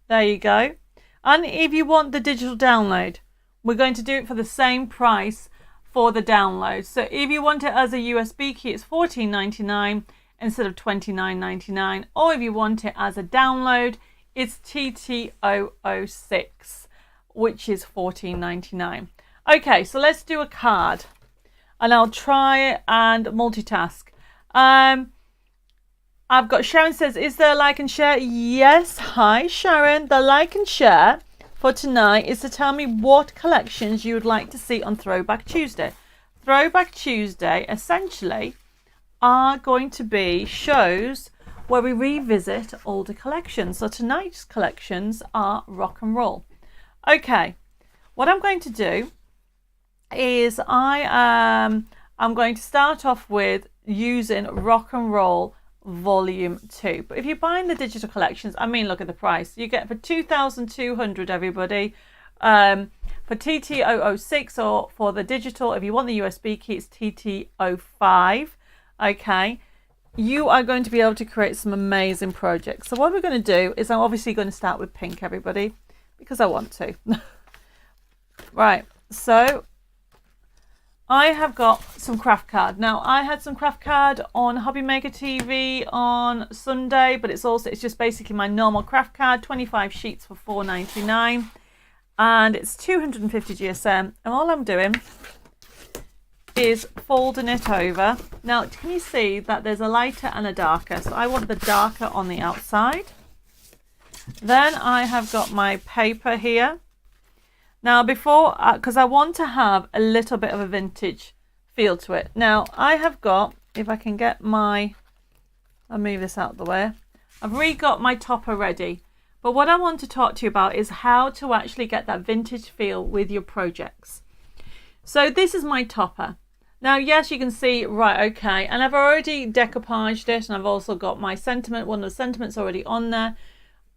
There you go. And if you want the digital download, we're going to do it for the same price for the download. So if you want it as a USB key, it's $14.99 instead of $29.99. Or if you want it as a download, it's TT006, which is $14.99. Okay, so let's do a card. And I'll try and multitask. I've got Sharon says, is there a like and share? Yes. Hi, Sharon. The like and share for tonight is to tell me what collections you would like to see on Throwback Tuesday. Throwback Tuesday essentially are going to be shows where we revisit older collections. So tonight's collections are rock and roll. Okay, what I'm going to do is I'm going to start off with using Rock and Roll Volume 2. But if you're buying the digital collections, I mean, look at the price. You get for 2,200, everybody. For TT006, or for the digital, if you want the USB key, it's TT05. Okay. You are going to be able to create some amazing projects. So what we're going to do is I'm obviously going to start with pink, everybody, because I want to. Right. So I have got some craft card. Now, I had some craft card on Hobby Maker TV on Sunday, but it's just basically my normal craft card, 25 sheets for $4.99, and it's 250 GSM. And all I'm doing is folding it over. Now, can you see that there's a lighter and a darker? So I want the darker on the outside. Then I have got my paper here. Now, before, because I want to have a little bit of a vintage feel to it. Now, I have got, if I can get I'll move this out of the way. I've got my topper ready. But what I want to talk to you about is how to actually get that vintage feel with your projects. So this is my topper. Now, yes, you can see, right, okay. And I've already decoupaged it, and I've also got my sentiment, one of the sentiments already on there.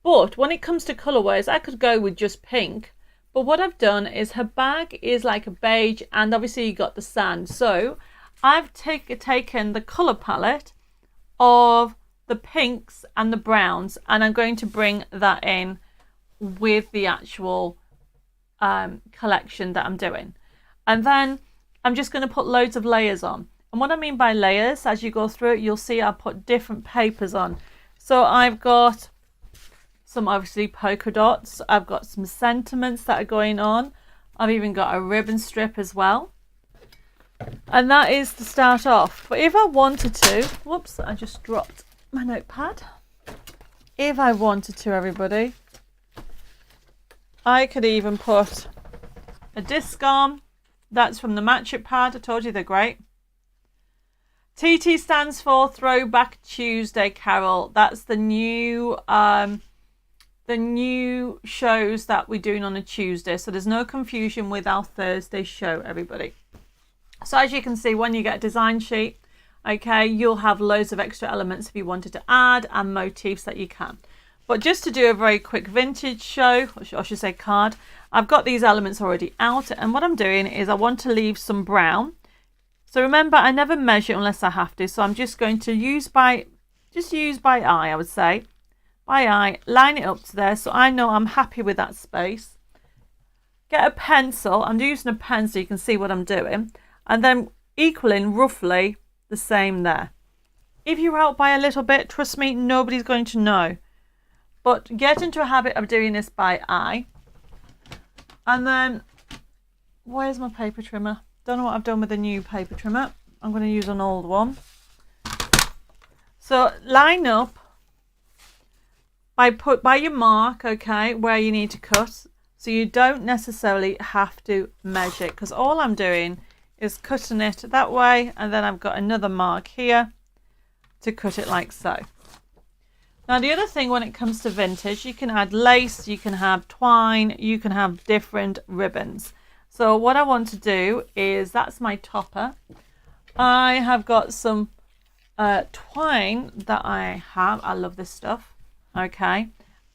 But when it comes to colorways, I could go with just pink. But what I've done is her bag is like a beige, and obviously you got the sand. So I've taken the color palette of the pinks and the browns, and I'm going to bring that in with the actual collection that I'm doing. And then I'm just going to put loads of layers on. And what I mean by layers, as you go through it, you'll see I put different papers on. So I've got some obviously polka dots. I've got some sentiments that are going on. I've even got a ribbon strip as well. And that is to start off. But if I wanted to, whoops, I just dropped my notepad. If I wanted to, everybody, I could even put a disc on. That's from the Match It pad. I told you they're great. TT stands for Throwback Tuesday, Carol. That's the new shows that we're doing on a Tuesday. So there's no confusion with our Thursday show, everybody. So as you can see, when you get a design sheet, okay, you'll have loads of extra elements if you wanted to add, and motifs that you can. But just to do a very quick vintage show, or I should say card, I've got these elements already out, and what I'm doing is I want to leave some brown. So remember, I never measure unless I have to, so I'm just going to use by eye, I would say. by eye, line it up to there so I know I'm happy with that space. Get a pencil, I'm using a pen so you can see what I'm doing, and then equaling roughly the same there. If you're out by a little bit, trust me, nobody's going to know. But get into a habit of doing this by eye. And then, where's my paper trimmer? Don't know what I've done with the new paper trimmer. I'm going to use an old one. So line up by your mark, okay, where you need to cut. So you don't necessarily have to measure it, because all I'm doing is cutting it that way, and then I've got another mark here to cut it like so. Now the other thing when it comes to vintage, you can add lace, you can have twine, you can have different ribbons. So what I want to do is, that's my topper. I have got some twine that I have. I love this stuff. Okay.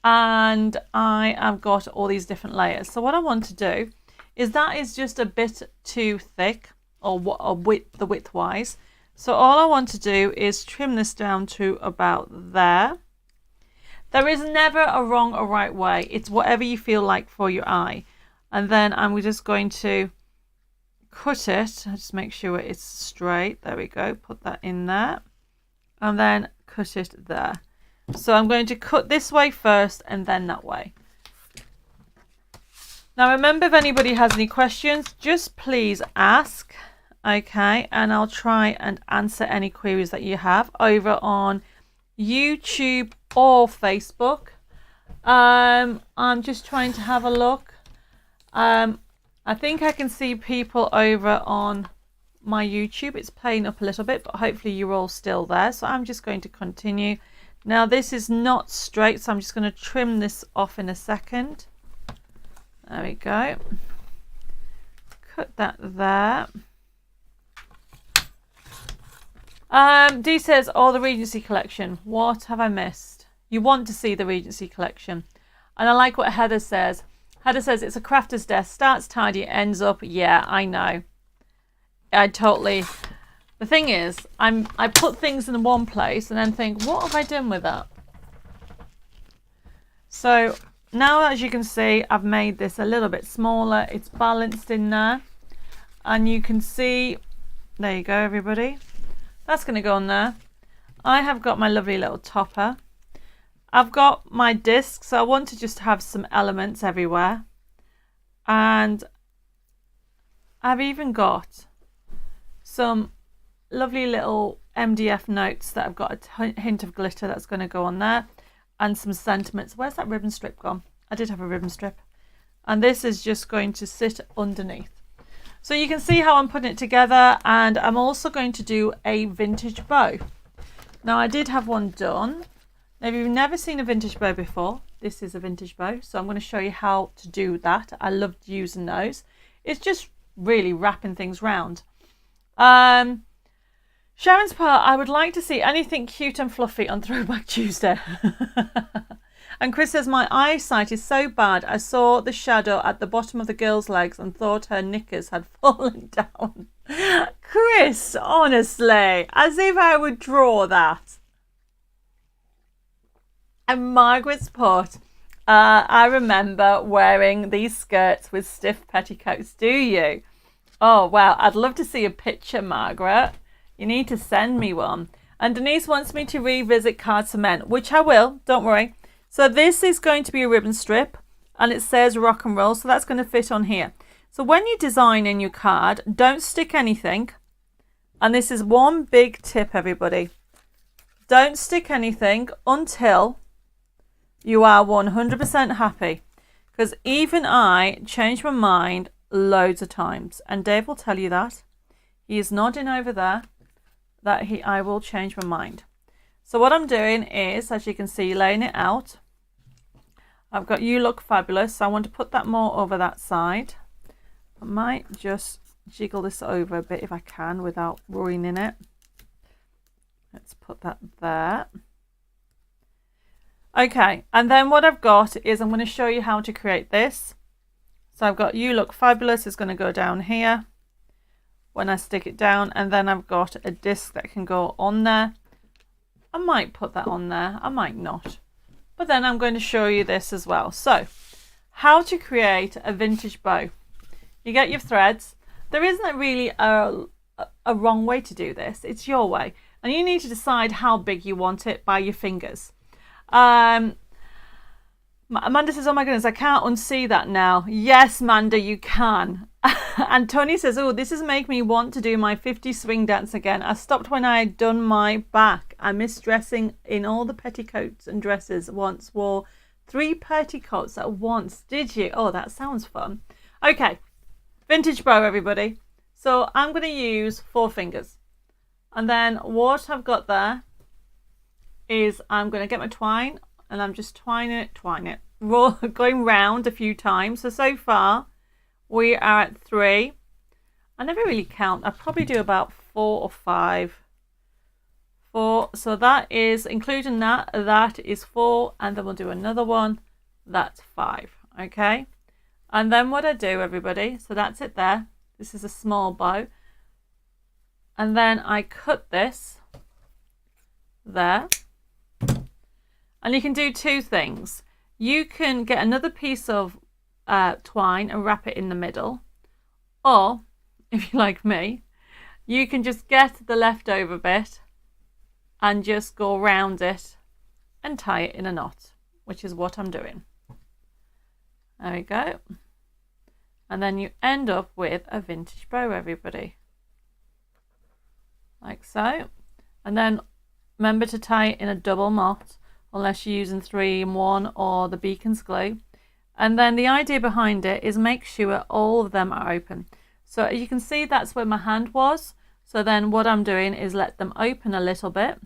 And I have got all these different layers. So what I want to do is, that is just a bit too thick, or width wise. So all I want to do is trim this down to about there. There is never a wrong or right way. It's whatever you feel like for your eye. And then I'm just going to cut it. Just make sure it's straight. There we go. Put that in there. And then cut it there. So I'm going to cut this way first and then that way. Now remember, if anybody has any questions, just please ask. Okay. And I'll try and answer any queries that you have over on YouTube or Facebook. I'm just trying to have a look. I think I can see people over on my YouTube. It's playing up a little bit, but hopefully you're all still there. So I'm just going to continue. Now this is not straight, so I'm just going to trim this off in a second. There we go. Cut that there. Dee says, oh, the Regency collection. What have I missed? You want to see the Regency collection. And I like what Heather says. Heather says, it's a crafter's desk. Starts tidy, ends up. Yeah, I know. The thing is, I put things in one place and then think, what have I done with that? So now, as you can see, I've made this a little bit smaller. It's balanced in there. And you can see, there you go, everybody. That's going to go on there. I have got my lovely little topper. I've got my disc, so I want to just have some elements everywhere. And I've even got some lovely little MDF notes that I've got a hint of glitter that's going to go on there. And some sentiments. Where's that ribbon strip gone? I did have a ribbon strip. And this is just going to sit underneath. So you can see how I'm putting it together, and I'm also going to do a vintage bow. Now I did have one done. Now if you've never seen a vintage bow before, this is a vintage bow. So I'm going to show you how to do that. I loved using those. It's just really wrapping things round. Sharon's part, I would like to see anything cute and fluffy on Throwback Tuesday. And Chris says, my eyesight is so bad, I saw the shadow at the bottom of the girl's legs and thought her knickers had fallen down. Chris, honestly, as if I would draw that. And Margaret's put, I remember wearing these skirts with stiff petticoats, do you? Oh, wow, I'd love to see a picture, Margaret. You need to send me one. And Denise wants me to revisit Cards for Men, which I will, don't worry. So this is going to be a ribbon strip, and it says rock and roll, so that's going to fit on here. So when you design in your card, don't stick anything. And this is one big tip, everybody. Don't stick anything until you are 100% happy. Because even I changed my mind loads of times. And Dave will tell you that. He is nodding over there that I will change my mind. So what I'm doing is, as you can see, laying it out. I've got You Look Fabulous. So I want to put that more over that side. I might just jiggle this over a bit if I can without ruining it. Let's put that there. Okay, and then what I've got is, I'm going to show you how to create this. So I've got You Look Fabulous is going to go down here when I stick it down, and then I've got a disc that can go on there. I might put that on there, I might not, but then I'm going to show you this as well. So how to create a vintage bow. You get your threads. There isn't really a wrong way to do this. It's your way. And you need to decide how big you want it by your fingers. Amanda says, oh my goodness, I can't unsee that now. Yes, Amanda, you can. And Tony says, oh, this is making me want to do my 50 swing dance again. I stopped when I had done my back. I missed dressing in all the petticoats and dresses. Once wore 3 petticoats at once. Did you? Oh, that sounds fun. Okay, vintage bow, everybody. So I'm going to use 4 fingers. And then what I've got there is I'm going to get my twine and I'm just twine it, going round a few times. So far we are at 3. I never really count. I probably do about 4 or 5. 4. So that is, including that is 4. And then we'll do another one. That's 5. Okay. And then what I do, everybody, so that's it there. This is a small bow. And then I cut this there. And you can do 2 things. You can get another piece of twine and wrap it in the middle. Or, if you like me, you can just get the leftover bit and just go around it and tie it in a knot, which is what I'm doing. There we go. And then you end up with a vintage bow, everybody. Like so. And then remember to tie it in a double knot, unless you're using 3-in-1 or the Beacons glue. And then the idea behind it is make sure all of them are open. So you can see that's where my hand was. So then what I'm doing is let them open a little bit,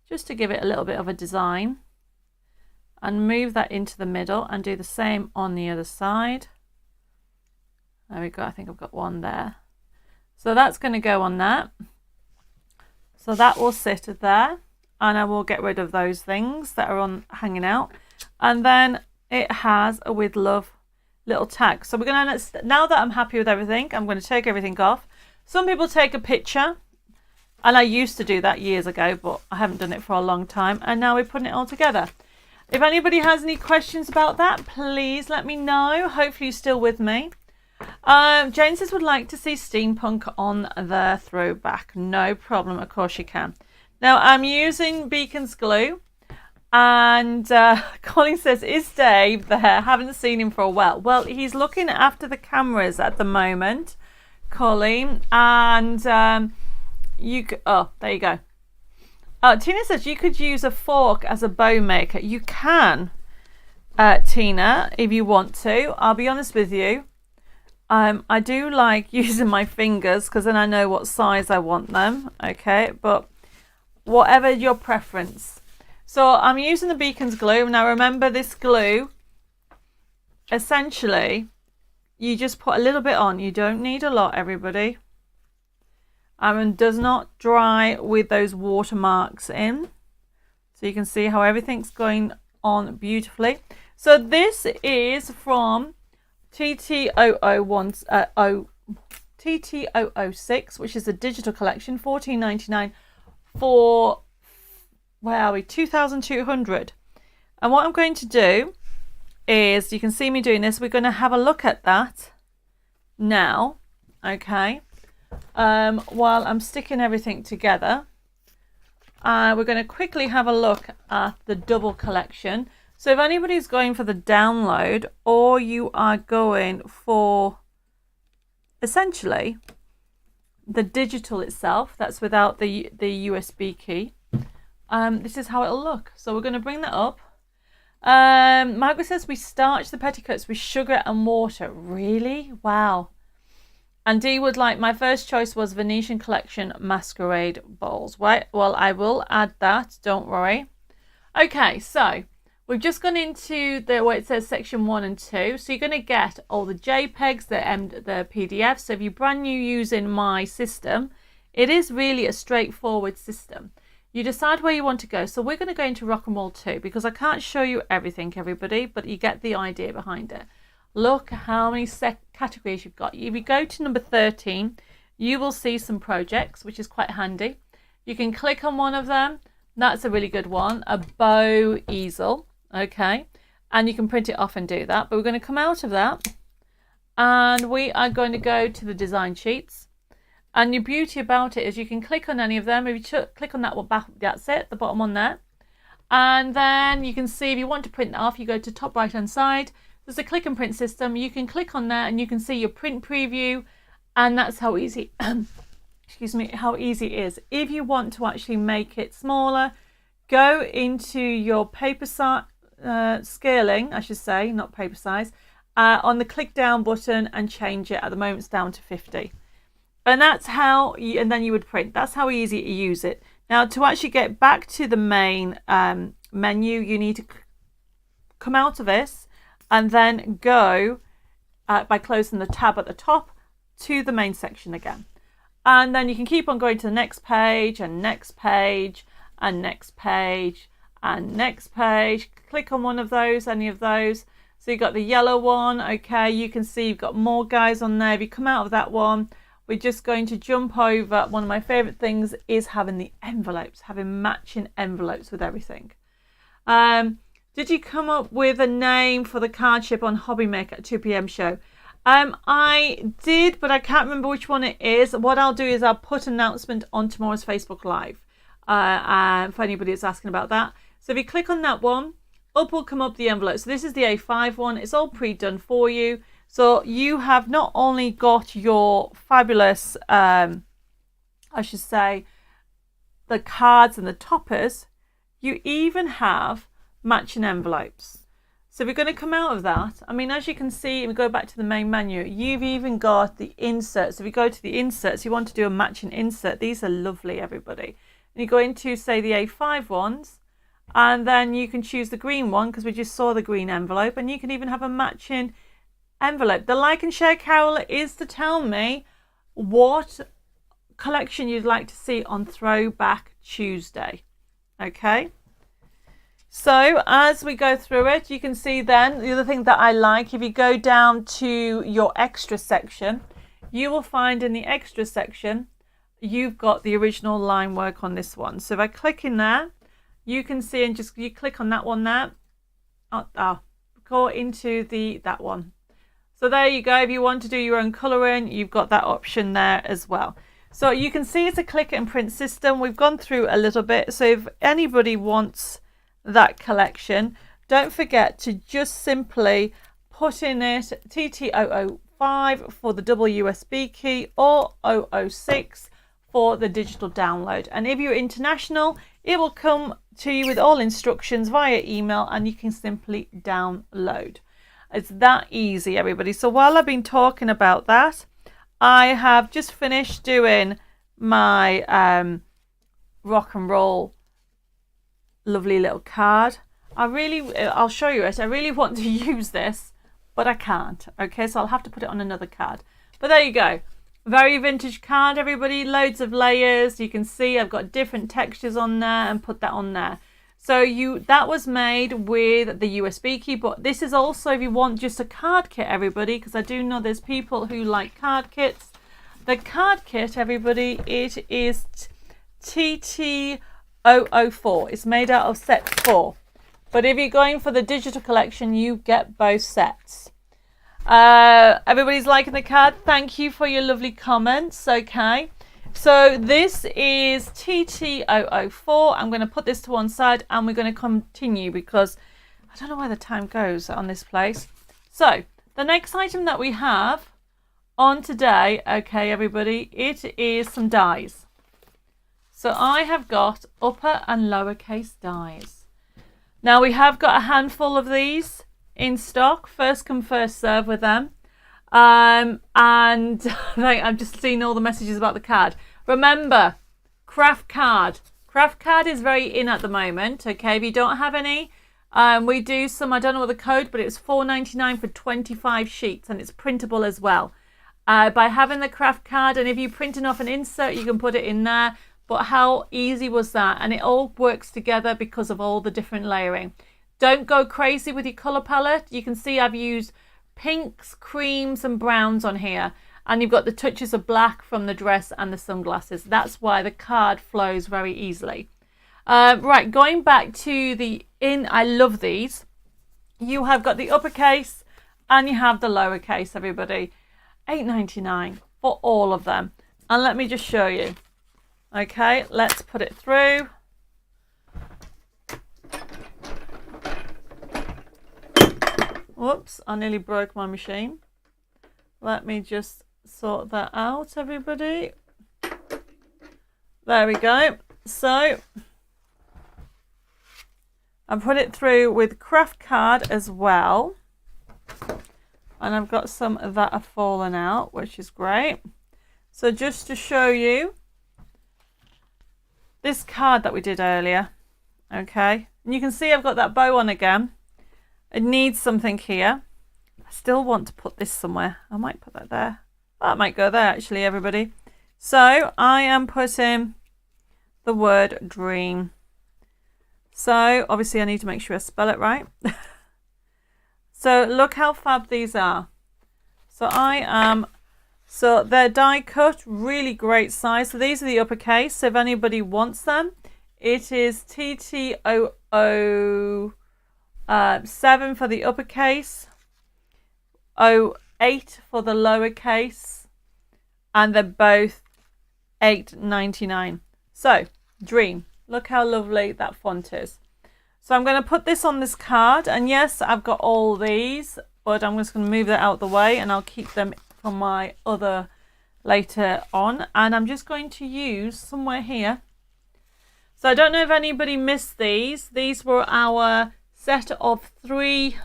just to give it a little bit of a design. And move that into the middle and do the same on the other side. There we go. I think I've got one there. So that's going to go on that. So that will sit there, and I will get rid of those things that are on hanging out. And then it has a with love little tag. So we're going to, now that I'm happy with everything, I'm going to take everything off. Some people take a picture, and I used to do that years ago, but I haven't done it for a long time. And now we're putting it all together. If anybody has any questions about that, please let me know. Hopefully you're still with me. Jane says would like to see steampunk on the throwback. No problem, of course you can. Now I'm using Beacons glue, and Colin says, is Dave there? Haven't seen him for a while. Well, he's looking after the cameras at the moment, Colin, and oh, there you go. Tina says you could use a fork as a bow maker. You can, Tina, if you want to. I'll be honest with you. I do like using my fingers because then I know what size I want them. Okay, but whatever your preference. So I'm using the Beacons glue. Now remember, this glue, essentially, you just put a little bit on. You don't need a lot, everybody. And does not dry with those watermarks in. So you can see how everything's going on beautifully. So this is from TT006, which is the digital collection, $14.99 for, where are we, 2,200. And what I'm going to do is, you can see me doing this, we're going to have a look at that now, okay, while I'm sticking everything together. We're going to quickly have a look at the double collection. So if anybody's going for the download, or you are going for essentially the digital itself, that's without the USB key, this is how it'll look. So we're going to bring that up. Margaret says we starch the petticoats with sugar and water. Really? Wow. And Dee would like, my first choice was Venetian Collection Masquerade Balls. Right, well, I will add that, don't worry. Okay, so we've just gone into the where it says section 1 and 2. So you're going to get all the JPEGs, the PDFs. So if you're brand new using my system, it is really a straightforward system. You decide where you want to go. So we're going to go into Rock and Roll 2 because I can't show you everything, everybody, but you get the idea behind it. Look how many categories you've got. If you go to number 13, you will see some projects, which is quite handy. You can click on one of them. That's a really good one, a bow easel. okay, and you can print it off and do that. But we're going to come out of that, and we are going to go to the design sheets. And the beauty about it is you can click on any of them. If you click on that one back, that's it, the bottom one there. And then you can see if you want to print it off, you go to top right hand side. There's a click and print system. You can click on there and you can see your print preview, and that's how easy excuse me, how easy it is. If you want to actually make it smaller, go into your paper size, scaling, I should say, not paper size, on the click down button and change it. At the moment it's down to 50. And that's how and then you would print. That's how easy to use it. Now, to actually get back to the main menu, you need to come out of this and then go by closing the tab at the top to the main section again. And then you can keep on going to the next page and next page and next page and next page. Click on one of those, any of those. So you've got the yellow one. Okay, you can see you've got more guys on there. If you come out of that one, we're just going to jump over. One of my favourite things is having the envelopes, having matching envelopes with everything. Did you come up with a name for the card ship on Hobby Maker at 2 p.m. show? I did, but I can't remember which one it is. What I'll do is I'll put an announcement on tomorrow's Facebook Live for anybody that's asking about that. So if you click on that one, up will come up the envelope. So this is the A5 one. It's all pre-done for you. So you have not only got your fabulous, I should say, the cards and the toppers, you even have matching envelopes. So we're going to come out of that. I mean, as you can see, if we go back to the main menu, you've even got the inserts. If you go to the inserts, you want to do a matching insert. These are lovely, everybody. And you go into, say, the A5 ones, and then you can choose the green one because we just saw the green envelope, and you can even have a matching envelope. The like and share, Carol, is to tell me what collection you'd like to see on Throwback Tuesday. Okay. So as we go through it, you can see then the other thing that I like, if you go down to your extra section, you will find in the extra section, you've got the original line work on this one. So if I click in there, you can see, and just you click on that one there, go into that one. So there you go. If you want to do your own colouring, you've got that option there as well. So you can see it's a click and print system. We've gone through a little bit. So if anybody wants that collection, don't forget to just simply put in it TT005 for the double USB key or 006 for the digital download. And if you're international, it will come to you with all instructions via email and you can simply download. It's that easy, everybody. So while I've been talking about that, I have just finished doing my rock and roll lovely little card. I'll show you it. I really want to use this, but I can't. Okay, so I'll have to put it on another card. But there you go. Very vintage card, everybody. Loads of layers. You can see I've got different textures on there and put that on there. So that was made with the USB key, but this is also if you want just a card kit, everybody, because I do know there's people who like card kits. The card kit, everybody, it is TT004. It's made out of set 4. But if you're going for the digital collection, you get both sets. Everybody's liking the card. Thank you for your lovely comments. Okay. So this is TT004. I'm going to put this to one side and we're going to continue because I don't know where the time goes on this place. So the next item that we have on today, okay, everybody, it is some dies. So I have got upper and lowercase dies. Now we have got a handful of these in stock. First come, first serve with them. And I've just seen all the messages about the card. Remember, craft card. Craft card is very in at the moment. Okay, if you don't have any, we do some. I don't know what the code, but it's $4.99 for 25 sheets, and it's printable as well. By having the craft card, and if you're printing off an insert, you can put it in there. But how easy was that? And it all works together because of all the different layering. Don't go crazy with your colour palette. You can see I've used pinks, creams and browns on here. And you've got the touches of black from the dress and the sunglasses. That's why the card flows very easily. Right, going back to the I love these. You have got the uppercase and you have the lowercase, everybody. $8.99 for all of them. And let me just show you. Okay, let's put it through. Whoops, I nearly broke my machine. Let me just sort that out, everybody. There we go. So I put it through with craft card as well. And I've got some that have fallen out, which is great. So just to show you this card that we did earlier. Okay. And you can see I've got that bow on again. It needs something here. I still want to put this somewhere. I might put that there. That might go there actually, everybody. So I am putting the word dream. So obviously I need to make sure I spell it right. So look how fab these are. So they're die cut, really great size. So these are the uppercase. So if anybody wants them, it is TT007 for the uppercase, 08 for the lowercase, and they're both $8.99. So dream. Look how lovely that font is. So I'm going to put this on this card. And yes, I've got all these, but I'm just going to move that out of the way and I'll keep them for my other later on. And I'm just going to use somewhere here. So I don't know if anybody missed these. These were our set of three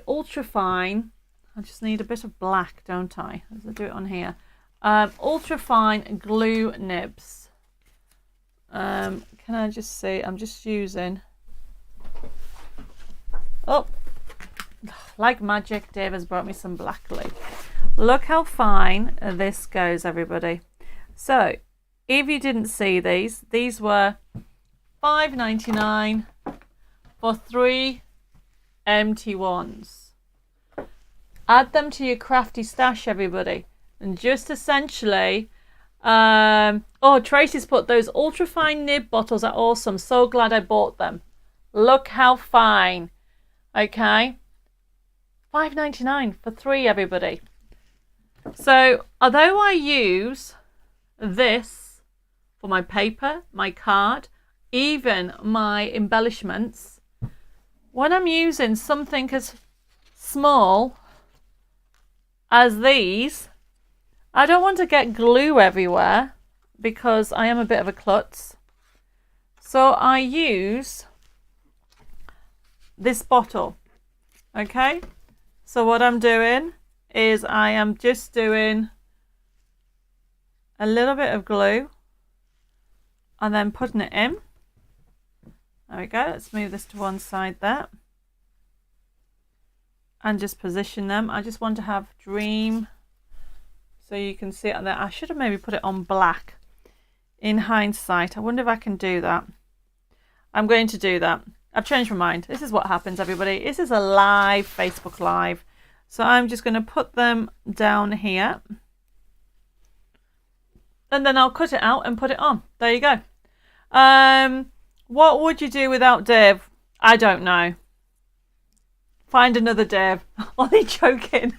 ultra fine. I just need a bit of black, don't I? As I do it on here. Ultra fine glue nibs. Can I just see? I'm just using. Oh, like magic, Dave has brought me some black glue. Look how fine this goes, everybody. So, if you didn't see these were $5.99 for 3 empty ones. Add them to your crafty stash, everybody, and just essentially. Oh, Tracy's put those ultra fine nib bottles are awesome. So glad I bought them. Look how fine. Okay, $5.99 for 3, everybody. So although I use this for my paper, my card, even my embellishments, when I'm using something as small as these, I don't want to get glue everywhere because I am a bit of a klutz. So I use this bottle. Okay. So what I'm doing is I am just doing a little bit of glue and then putting it in. There we go. Let's move this to one side there. And just position them. I just want to have dream. So you can see it there. I should have maybe put it on black in hindsight. I wonder if I can do that. I'm going to do that. I've changed my mind. This is what happens, everybody. This is a live Facebook Live. So I'm just going to put them down here. And then I'll cut it out and put it on. There you go. What would you do without Dave? I don't know. Find another Dave. Only joking.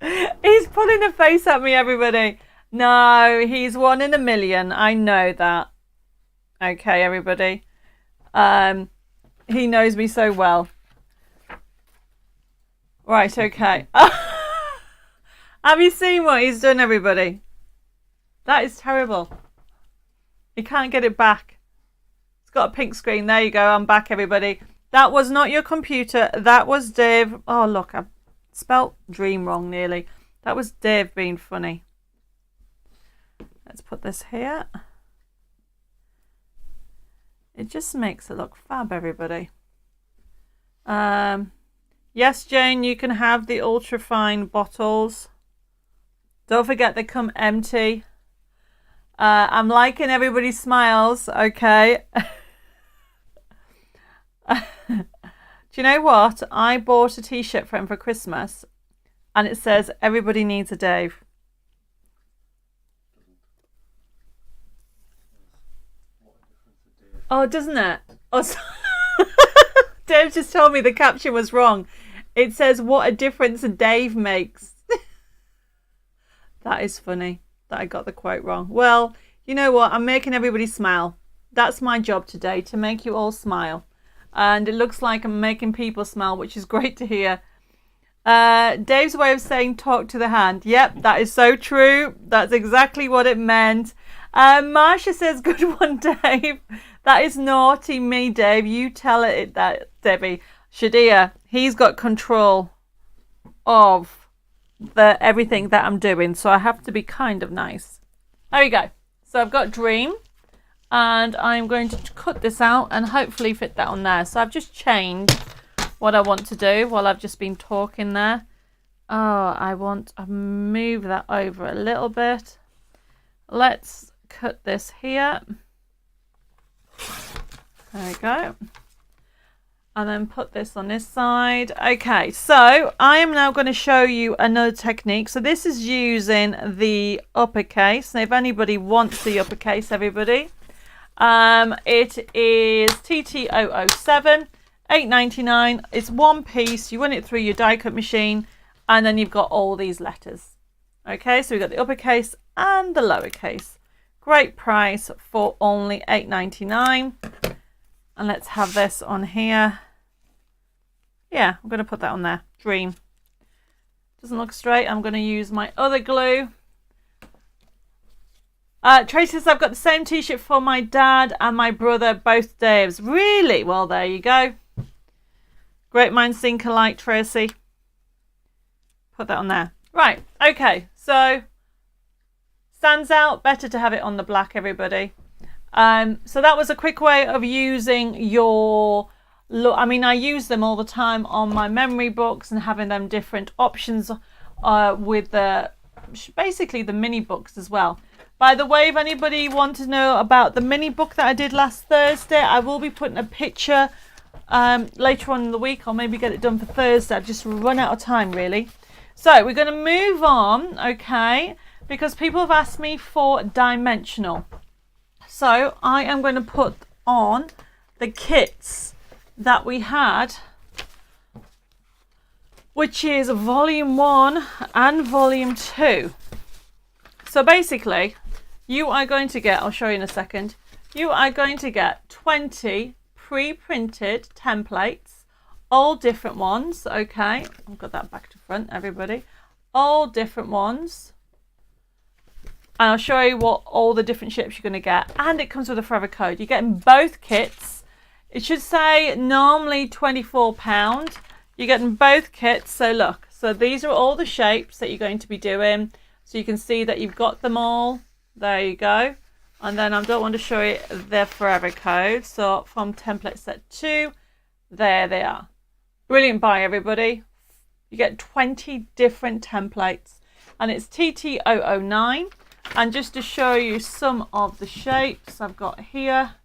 He's pulling a face at me, everybody. No, he's 1 in a million. I know that. Okay, everybody. He knows me so well. Right, okay. Have you seen what he's done, everybody? That is terrible. You can't get it back. It's got a pink screen. There you go. I'm back, everybody. That was not your computer. That was Dave. Oh, look, I've spelt dream wrong nearly. That was Dave being funny. Let's put this here. It just makes it look fab, everybody. Yes, Jane, you can have the ultra fine bottles. Don't forget they come empty. I'm liking everybody's smiles, okay? Do you know what? I bought a t-shirt for him for Christmas and it says, everybody needs a Dave. Oh, doesn't it? Oh, Dave just told me the caption was wrong. It says, what a difference Dave makes. That is funny that I got the quote wrong. Well, you know what? I'm making everybody smile. That's my job today, to make you all smile. And it looks like I'm making people smile, which is great to hear. Dave's way of saying talk to the hand. Yep, that is so true. That's exactly what it meant. Marsha says, good one, Dave. That is naughty me, Dave. You tell it that, Debbie. Shadia, he's got control of everything that I'm doing, so I have to be kind of nice. There we go. So I've got Dream, and I'm going to cut this out and hopefully fit that on there. So I've just changed what I want to do while I've just been talking there. Oh, I want to move that over a little bit. Let's cut this here. There we go. And then put this on this side. Okay, so I am now going to show you another technique. So this is using the uppercase. Now, if anybody wants the uppercase, everybody, it is TT007, $8.99. It's one piece. You run it through your die cut machine, and then you've got all these letters. Okay, so we've got the uppercase and the lowercase. Great price for only $8.99. And let's have this on here. Yeah, I'm going to put that on there. Dream. Doesn't look straight. I'm going to use my other glue. Tracy says, I've got the same t-shirt for my dad and my brother, both Daves. Really? Well, there you go. Great minds think alike, Tracy. Put that on there. Right. Okay. So, stands out. Better to have it on the black, everybody. So that was a quick way of using your look. I mean, I use them all the time on my memory books and having them different options with the basically the mini books as well. By the way, if anybody wants to know about the mini book that I did last Thursday, I will be putting a picture later on in the week. I'll maybe get it done for Thursday. I've just run out of time, really. So we're going to move on, okay, because people have asked me for dimensional. So I am going to put on the kits that we had, which is volume 1 and volume 2. So basically, you are going to get, I'll show you in a second, you are going to get 20 pre-printed templates, all different ones, okay? I've got that back to front, everybody. All different ones. And I'll show you what all the different shapes you're going to get. And it comes with a forever code. You're getting both kits. It should say normally £24. You're getting both kits. So look. So these are all the shapes that you're going to be doing. So you can see that you've got them all. There you go. And then I don't want to show you their forever code. So from template set 2, there they are. Brilliant buy, everybody. You get 20 different templates. And it's TT009. And just to show you some of the shapes I've got here,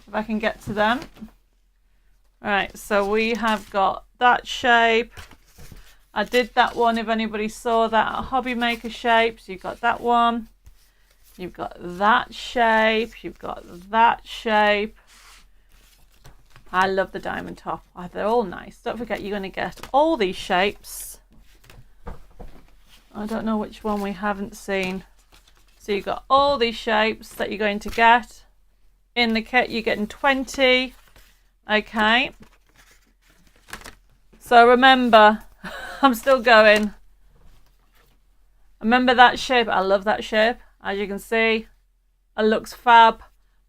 if I can get to them. All right, so we have got that shape. I did that one, if anybody saw that, at Hobby Maker Shapes. You've got that one. You've got that shape. You've got that shape. I love the diamond top. Oh, they're all nice. Don't forget, you're going to get all these shapes. I don't know which one we haven't seen. So you've got all these shapes that you're going to get. In the kit, you're getting 20. Okay. So remember, I'm still going. Remember that shape? I love that shape. As you can see, it looks fab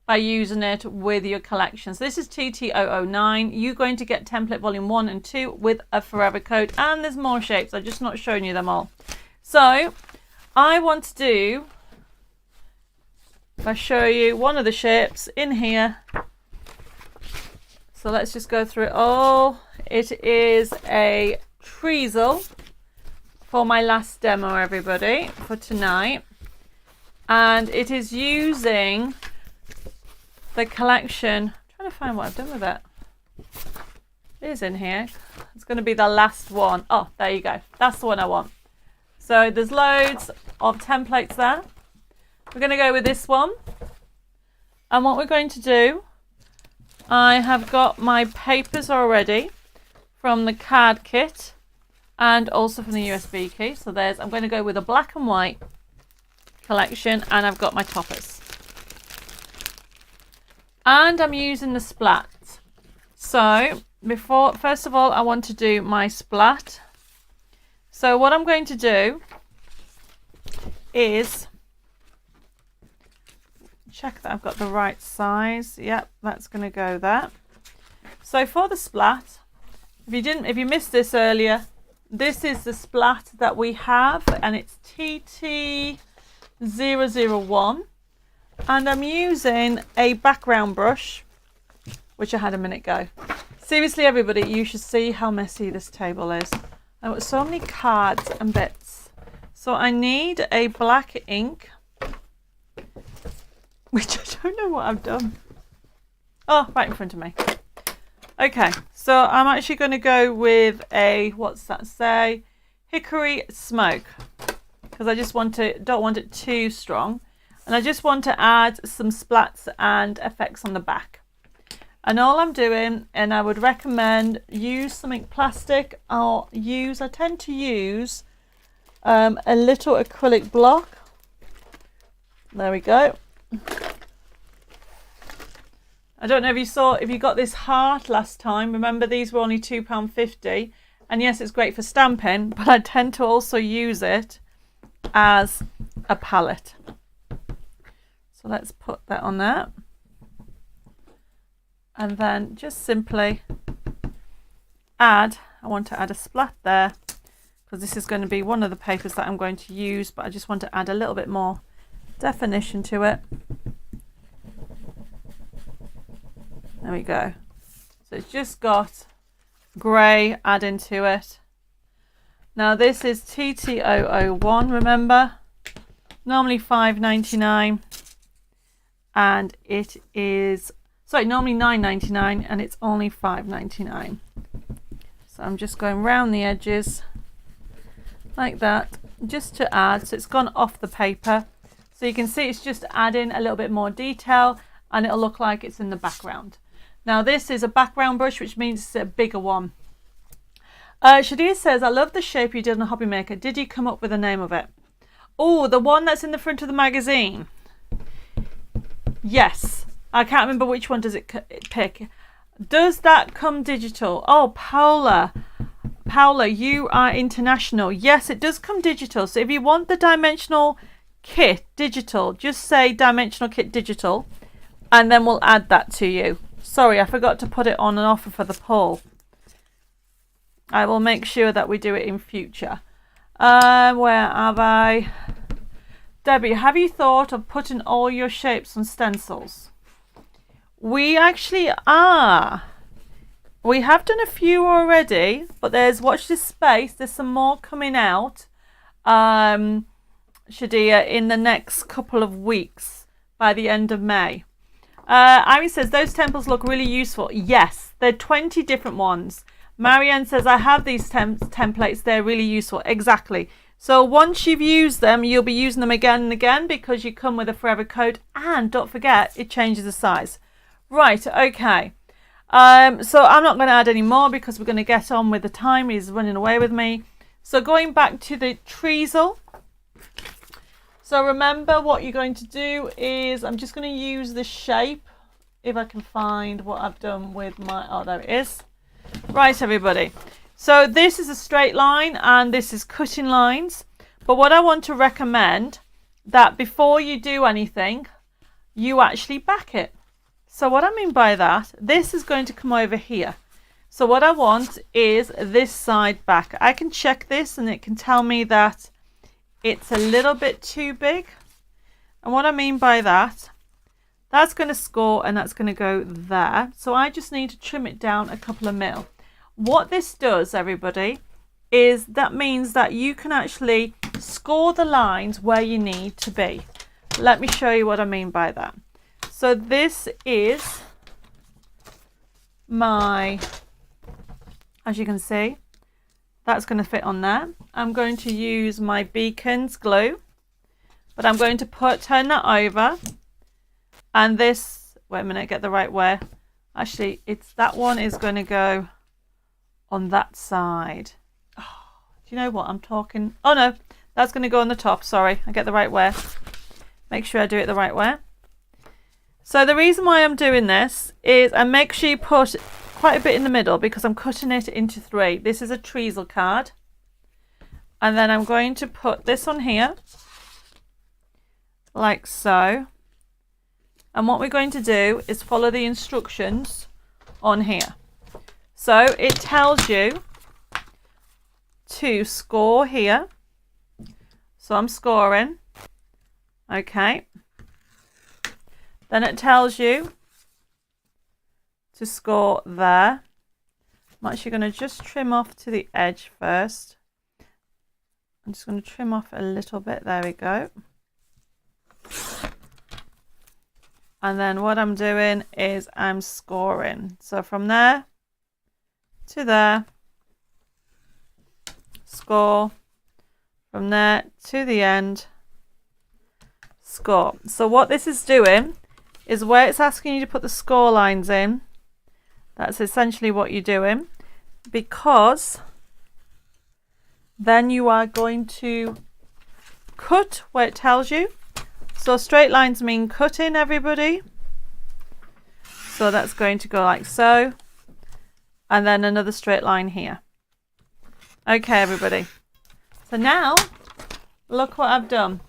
by using it with your collection. So this is TT009. You're going to get template volume 1 and 2 with a forever code. And there's more shapes. I'm just not showing you them all. So I want to do... If I show you one of the shapes in here. So let's just go through it all. It is a treacle for my last demo, everybody, for tonight. And it is using the collection. I'm trying to find what I've done with it. It is in here. It's going to be the last one. Oh, there you go. That's the one I want. So there's loads of templates there. We're going to go with this one. And what we're going to do, I have got my papers already from the card kit and also from the USB key. So I'm going to go with a black and white collection, and I've got my toppers. And I'm using the splat. So first of all, I want to do my splat. So what I'm going to do is check that I've got the right size. Yep, that's going to go there. So for the splat, if you missed this earlier, this is the splat that we have, and it's TT001, and I'm using a background brush, which I had a minute ago. Seriously, everybody, you should see how messy this table is. I've got so many cards and bits. So I need a black ink, which I don't know what I've done. Oh, right in front of me. Okay, so I'm actually going to go with a, what's that say? Hickory Smoke. Because I just don't want it too strong. And I just want to add some splats and effects on the back. And all I'm doing, and I would recommend use something plastic. I tend to use a little acrylic block. There we go. I don't know if you got this heart last time. Remember, these were only £2.50. And yes, it's great for stamping, but I tend to also use it as a palette. So let's put that on there. And then just simply I want to add a splat there, because this is going to be one of the papers that I'm going to use, but I just want to add a little bit more definition to it. There we go. So it's just got grey adding to it. Now this is TT001, remember? Normally £5.99, and it is, sorry, normally £9.99, and it's only £5.99. So I'm just going round the edges like that, just to add. So it's gone off the paper. So you can see it's just adding a little bit more detail, and it'll look like it's in the background. Now this is a background brush, which means it's a bigger one. Shadia says, I love the shape you did on a Hobby Maker. Did you come up with the name of it? Oh, the one that's in the front of the magazine. Yes. I can't remember which one does it pick. Does that come digital? Oh, Paula, you are international. Yes, it does come digital. So if you want the dimensional kit digital, just say dimensional kit digital, and then we'll add that to you. Sorry, I forgot to put it on an offer for the poll. I will make sure that we do it in future. Where have I? Debbie, have you thought of putting all your shapes on stencils? We actually are. We have done a few already, but watch this space, there's some more coming out, Shadia, in the next couple of weeks, by the end of May. Irene says, those temples look really useful. Yes, they're 20 different ones. Marianne says, I have these templates. They're really useful. Exactly. So once you've used them, you'll be using them again and again, because you come with a forever code. And don't forget, it changes the size. Right, okay. So I'm not going to add any more, because we're going to get on with the time. He's running away with me. So going back to the treacle. So remember, what you're going to do is, I'm just going to use the shape, if I can find what I've done with my, oh, there it is. Right, everybody. So this is a straight line, and this is cutting lines. But what I want to recommend, that before you do anything, you actually back it. So what I mean by that, this is going to come over here. So what I want is this side back. I can check this, and it can tell me that it's a little bit too big. And what I mean by that, that's going to score, and that's going to go there. So I just need to trim it down a couple of mil. What this does, everybody, is that means that you can actually score the lines where you need to be. Let me show you what I mean by that. So this is my, as you can see, that's going to fit on there. I'm going to use my Beacons glue, but I'm going to turn that over, And this, wait a minute, get the right way. Actually, it's that one is going to go on that side. Oh, do you know what I'm talking? Oh no, that's going to go on the top. Sorry, I get the right way. Make sure I do it the right way. So the reason why I'm doing this is, and make sure you put quite a bit in the middle because I'm cutting it into 3. This is a treacle card. And then I'm going to put this on here, like so. And what we're going to do is follow the instructions on here. So it tells you to score here. So I'm scoring. Okay. Then it tells you to score there. I'm actually going to just trim off to the edge first. I'm just going to trim off a little bit. There we go. And then what I'm doing is I'm scoring. So from there to there, score. From there to the end, score. So what this is doing is where it's asking you to put the score lines in, that's essentially what you're doing, because then you are going to cut where it tells you. So straight lines mean cutting, everybody. So that's going to go like so, and then another straight line here. Okay, everybody. So now, look what I've done.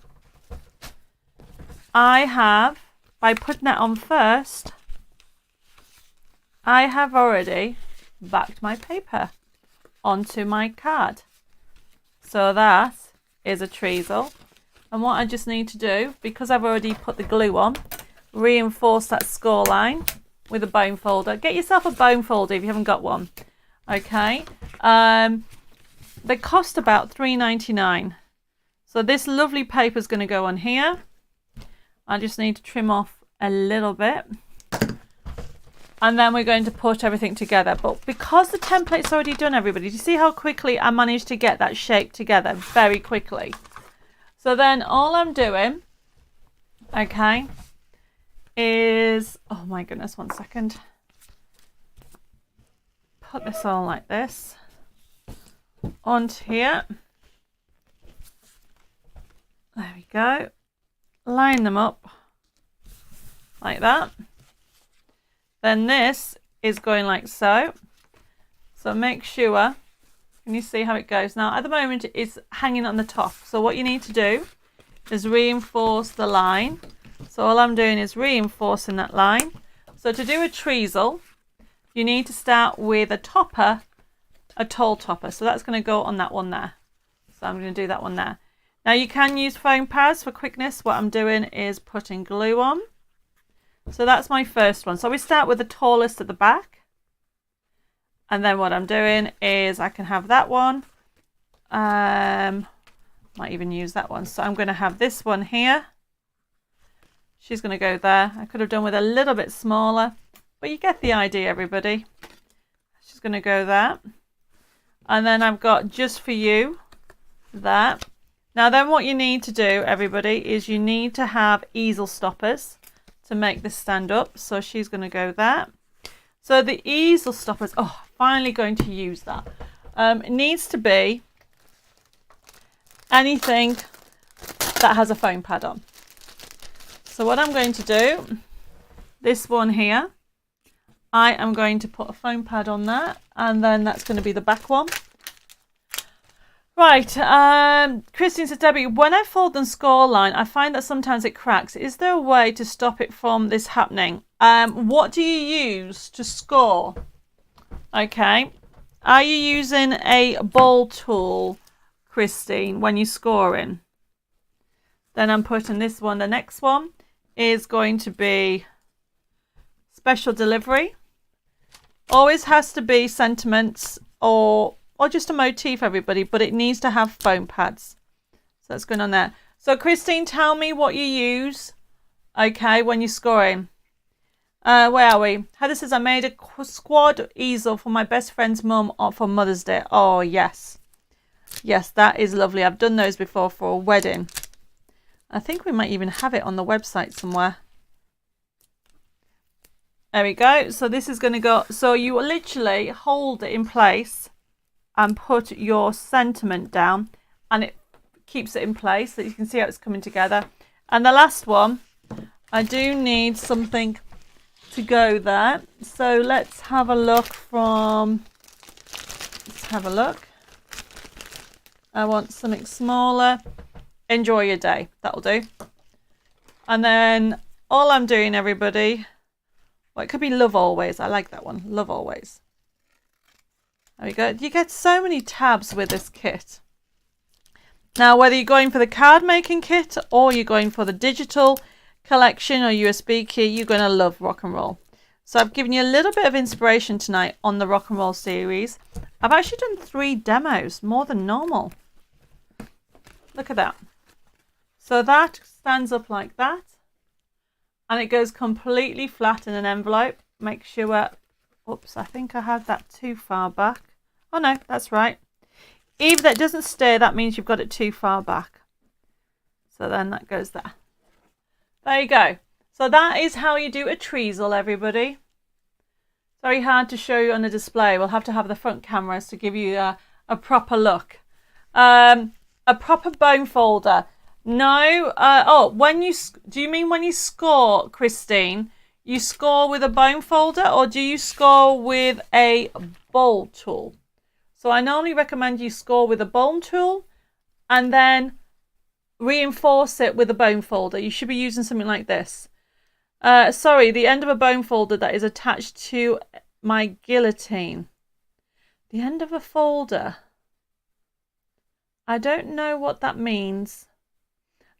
I have, by putting that on first, I have already backed my paper onto my card. So that is a treacle. And what I just need to do, because I've already put the glue on, reinforce that score line with a bone folder. Get yourself a bone folder if you haven't got one. Okay. They cost about $3.99. So this lovely paper is going to go on here. I just need to trim off a little bit. And then we're going to put everything together. But because the template's already done, everybody, do you see how quickly I managed to get that shape together? Very quickly. So then all I'm doing, okay, is, oh my goodness, 1 second. Put this on like this. Onto here. There we go. Line them up like that. Then this is going like so. So make sure, can you see how it goes? Now at the moment it's hanging on the top. So what you need to do is reinforce the line. So all I'm doing is reinforcing that line. So to do a treacle, you need to start with a topper, a tall topper. So that's going to go on that one there. So I'm going to do that one there. Now you can use foam pads for quickness. What I'm doing is putting glue on. So that's my first one. So we start with the tallest at the back. And then what I'm doing is I can have that one. Might even use that one. So I'm going to have this one here. She's going to go there. I could have done with a little bit smaller, but you get the idea, everybody. She's going to go there. And then I've got just for you that. Now then what you need to do, everybody, is you need to have easel stoppers to make this stand up. So she's going to go there. So the easel stoppers, oh, finally going to use that. It needs to be anything that has a foam pad on. So what I'm going to do, this one here, I am going to put a foam pad on that, and then that's going to be the back one. Right, Christine says, Debbie, when I fold the score line, I find that sometimes it cracks. Is there a way to stop it from this happening? What do you use to score? Okay, are you using a ball tool, Christine, when you're scoring? Then I'm putting this one, the next one is going to be special delivery. Always has to be sentiments or just a motif, everybody, but it needs to have foam pads. So that's going on there. So Christine, tell me what you use, okay, when you're scoring. Where are we? Heather says, I made a squad easel for my best friend's mum for Mother's Day. Oh, yes. Yes, that is lovely. I've done those before for a wedding. I think we might even have it on the website somewhere. There we go. So this is going to go, so you will literally hold it in place and put your sentiment down, and it keeps it in place so you can see how it's coming together. And the last one, I do need something to go there. So let's have a look. I want something smaller. Enjoy your day. That'll do. And then all I'm doing, everybody, well, it could be love always. I like that one. Love always. There we go. You get so many tabs with this kit. Now, whether you're going for the card making kit or you're going for the digital collection or USB key, you're going to love rock and roll. So I've given you a little bit of inspiration tonight on the rock and roll series. I've actually done 3 demos, more than normal. Look at that. So that stands up like that. And it goes completely flat in an envelope. Make sure, oops, I think I had that too far back. Oh no, that's right. If that doesn't stay, that means you've got it too far back. So then that goes there. There you go. So that is how you do a treacle, everybody. Very hard to show you on the display. We'll have to have the front cameras to give you a proper look. A proper bone folder. No. Do you mean when you score, Christine? You score with a bone folder, or do you score with a bowl tool? So I normally recommend you score with a bone tool and then reinforce it with a bone folder. You should be using something like this. Sorry, the end of a bone folder that is attached to my guillotine. The end of a folder. I don't know what that means.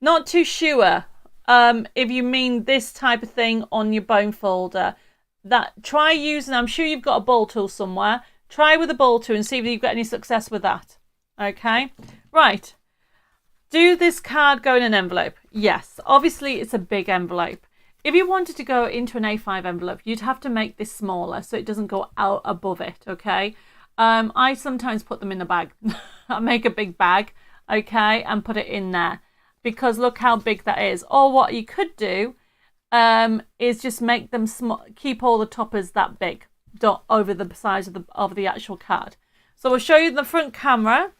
Not too sure. If you mean this type of thing on your bone folder, try using. I'm sure you've got a bowl tool somewhere. Try with a bowl tool and see if you've got any success with that. Okay, right. Do this card go in an envelope? Yes. Obviously, it's a big envelope. If you wanted to go into an A5 envelope, you'd have to make this smaller so it doesn't go out above it, okay? I sometimes put them in a bag. I make a big bag, okay, and put it in there because look how big that is. Or what you could do is just make them small, keep all the toppers that big, over the size of the actual card. So we'll show you the front camera,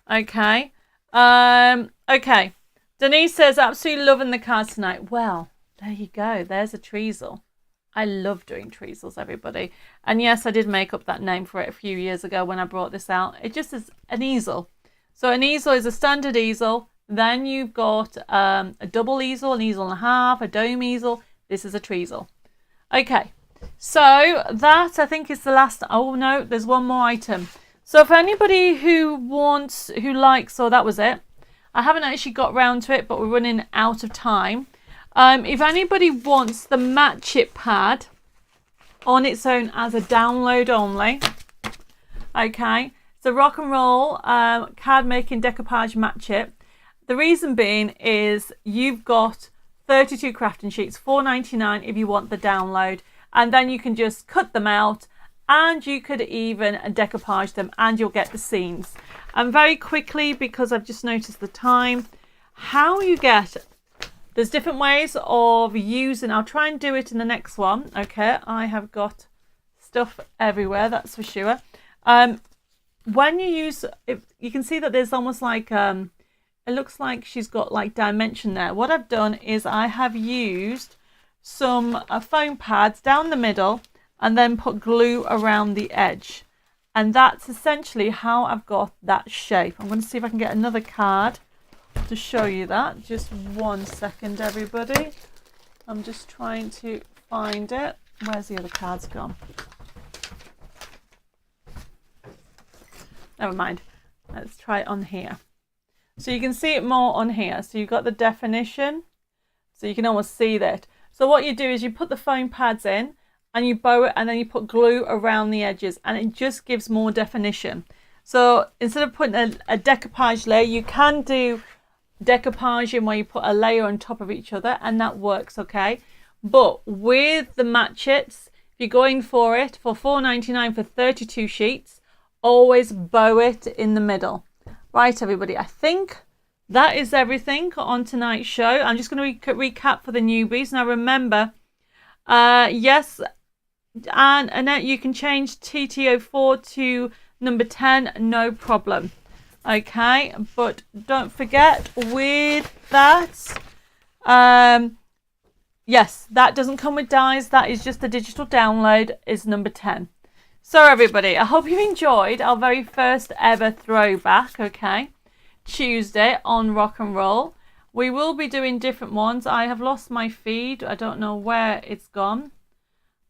okay? Okay. Denise says, absolutely loving the cards tonight. Well, there you go. There's a treacle. I love doing treacles, everybody. And yes, I did make up that name for it a few years ago when I brought this out. It just is an easel. So an easel is a standard easel. Then you've got a double easel, an easel and a half, a dome easel. This is a treacle. Okay. So that, I think, is the last. Oh, no, there's one more item. So for anybody who likes, so that was it. I haven't actually got round to it, but we're running out of time. If anybody wants the Match It pad on its own as a download only, okay, it's a rock and roll card making decoupage Match It. The reason being is you've got 32 crafting sheets, $4.99 if you want the download, and then you can just cut them out and you could even decoupage them and you'll get the scenes. And very quickly, because I've just noticed the time, how you get, there's different ways of using, I'll try and do it in the next one. Okay, I have got stuff everywhere, that's for sure. When you use, you can see that there's almost like, it looks like she's got like dimension there. What I've done is I have used some foam pads down the middle and then put glue around the edge. And that's essentially how I've got that shape. I'm going to see if I can get another card to show you that. Just 1 second, everybody. I'm just trying to find it. Where's the other cards gone? Never mind. Let's try it on here. So you can see it more on here. So you've got the definition. So you can almost see that. So what you do is you put the foam pads in and you bow it and then you put glue around the edges and it just gives more definition. So instead of putting a decoupage layer, you can do decoupaging where you put a layer on top of each other and that works, okay? But with the Match Its, if you're going for it for $4.99 for 32 sheets, always bow it in the middle. Right, everybody, I think that is everything on tonight's show. I'm just going to recap for the newbies. Now remember, Yes, and Annette, you can change TTO4 to number 10, no problem. Okay, but don't forget with that, yes, that doesn't come with dies. That is just the digital download, is number 10. So everybody, I hope you enjoyed our very first ever throwback, okay? Tuesday on rock and roll. We will be doing different ones. I have lost my feed. I don't know where it's gone.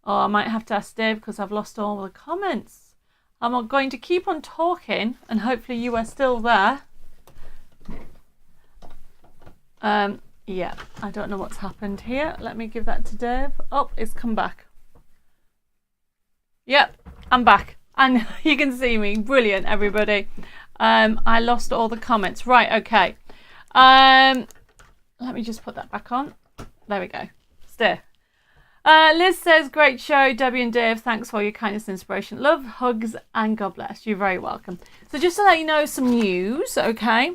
Oh, I might have to ask Dave because I've lost all the comments. I'm going to keep on talking and hopefully you are still there. Yeah, I don't know what's happened here. Let me give that to Dave. Oh, it's come back. Yep, I'm back. And you can see me. Brilliant, everybody. I lost all the comments. Right, okay. Let me just put that back on. There we go. Stay. Liz says, great show, Debbie and Dave. Thanks for your kindness and inspiration. Love, hugs, and God bless. You're very welcome. So just to let you know some news, okay?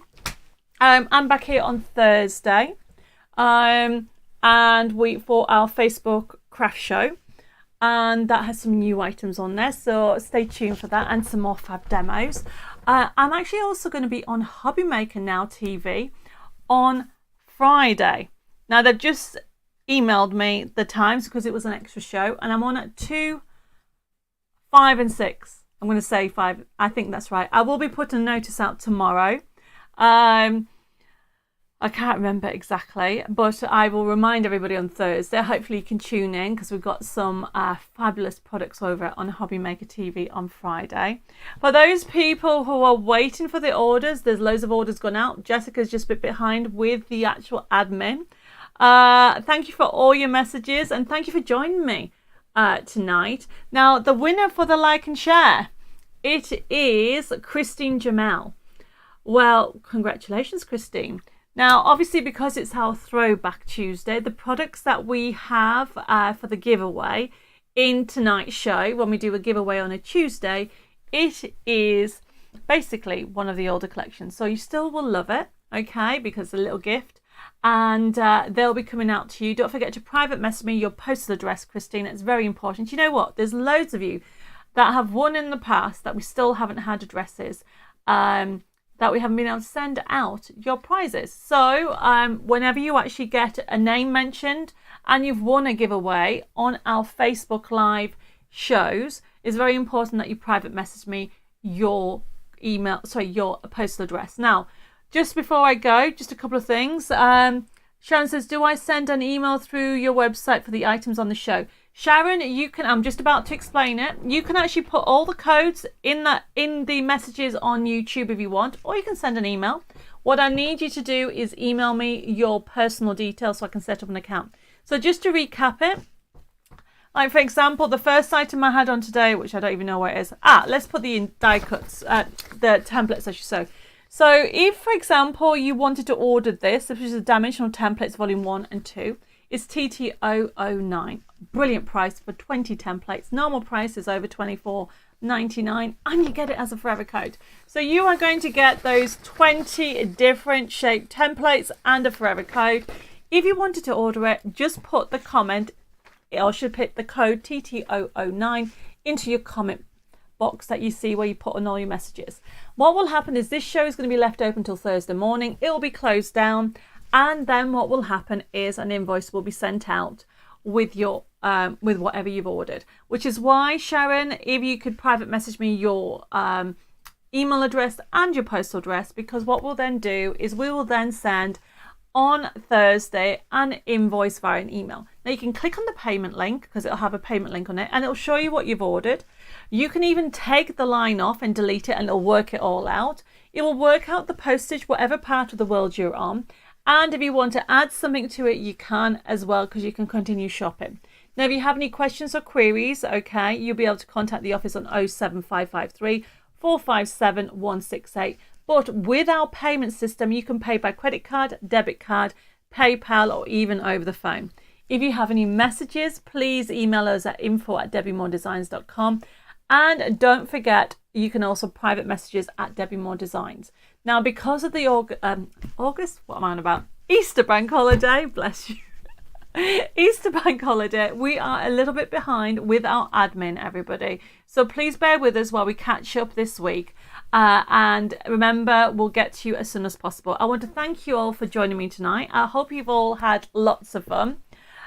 I'm back here on Thursday. And for our Facebook craft show. And that has some new items on there. So stay tuned for that and some more fab demos. I'm actually also going to be on Hobby Maker Now TV on Friday. Now they've just emailed me the times because it was an extra show, and I'm on at 2, 5 and 6. I'm going to say 5. I think that's right. I will be putting a notice out tomorrow. I can't remember exactly, but I will remind everybody on Thursday. Hopefully you can tune in because we've got some fabulous products over on Hobby Maker TV on Friday. For those people who are waiting for the orders, there's loads of orders gone out. Jessica's just a bit behind with the actual admin. Thank you for all your messages and thank you for joining me tonight. Now, the winner for the like and share, it is Christine Jamal. Well, congratulations, Christine. Now, obviously, because it's our Throwback Tuesday, the products that we have for the giveaway in tonight's show, when we do a giveaway on a Tuesday, it is basically one of the older collections. So you still will love it, okay, because it's a little gift. And they'll be coming out to you. Don't forget to private message me your postal address, Christine. It's very important. You know what? There's loads of you that have won in the past that we still haven't had addresses. That we haven't been able to send out your prizes. So whenever you actually get a name mentioned and you've won a giveaway on our Facebook Live shows, it's very important that you private message me your your postal address. Now, just before I go, just a couple of things. Sharon says, do I send an email through your website for the items on the show? Sharon, you can, I'm just about to explain it. You can actually put all the codes in the messages on YouTube if you want, or you can send an email. What I need you to do is email me your personal details so I can set up an account. So just to recap it, like for example, the first item I had on today, which I don't even know where it is. Let's put the die cuts, the templates I should say. So if, for example, you wanted to order this, which is the Dimensional Templates Volume 1 and 2, it's TT009. Brilliant price for 20 templates. Normal price is over $24.99 and you get it as a forever code. So you are going to get those 20 different shaped templates and a forever code. If you wanted to order it, just put the comment, or should put the code TT009 into your comment box that you see where you put on all your messages. What will happen is this show is going to be left open till Thursday morning. It will be closed down, and then what will happen is an invoice will be sent out with your with whatever you've ordered, which is why, Sharon, if you could private message me your email address and your postal address, because what we'll then do is we will then send on Thursday an invoice via an email. Now you can click on the payment link because it'll have a payment link on it and it'll show you what you've ordered. You can even take the line off and delete it and it'll work it all out. It will work out the postage whatever part of the world you're on, and if you want to add something to it you can as well, because you can continue shopping. Now if you have any questions or queries, okay, you'll be able to contact the office on 07553 457 168. But with our payment system, you can pay by credit card, debit card, PayPal, or even over the phone. If you have any messages, please email us at info@debbiemoredesigns.com. And don't forget, you can also private messages at Debbie More Designs. Now, because of the August, what am I on about? Easter bank holiday, bless you. Easter bank holiday. We are a little bit behind with our admin, everybody. So please bear with us while we catch up this week. And remember, we'll get to you as soon as possible. I want to thank you all for joining me tonight. I hope you've all had lots of fun.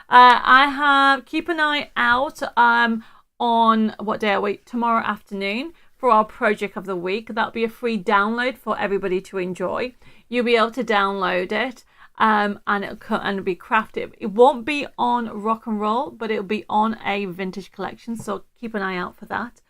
Keep an eye out on what day are we? Tomorrow afternoon for our project of the week. That'll be a free download for everybody to enjoy. You'll be able to download it. And it'll be crafted. It won't be on rock and roll, but it'll be on a vintage collection. So keep an eye out for that.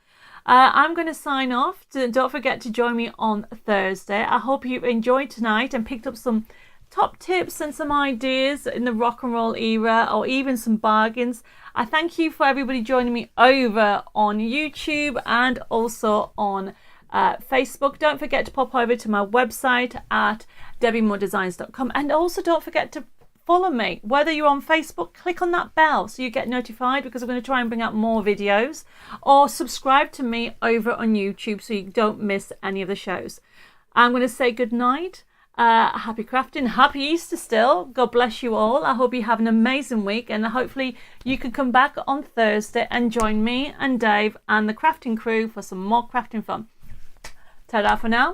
I'm going to sign off. Don't forget to join me on Thursday. I hope you enjoyed tonight and picked up some top tips and some ideas in the rock and roll era, or even some bargains. I thank you for everybody joining me over on YouTube and also on Facebook. Don't forget to pop over to my website at debbiemoredesigns.com, and also don't forget to follow me. Whether you're on Facebook, click on that bell so you get notified, because I'm going to try and bring out more videos, or subscribe to me over on YouTube so you don't miss any of the shows. I'm going to say good night, happy crafting, happy Easter still. God bless you all. I hope you have an amazing week, and hopefully you can come back on Thursday and join me and Dave and the crafting crew for some more crafting fun. Ta-da for now.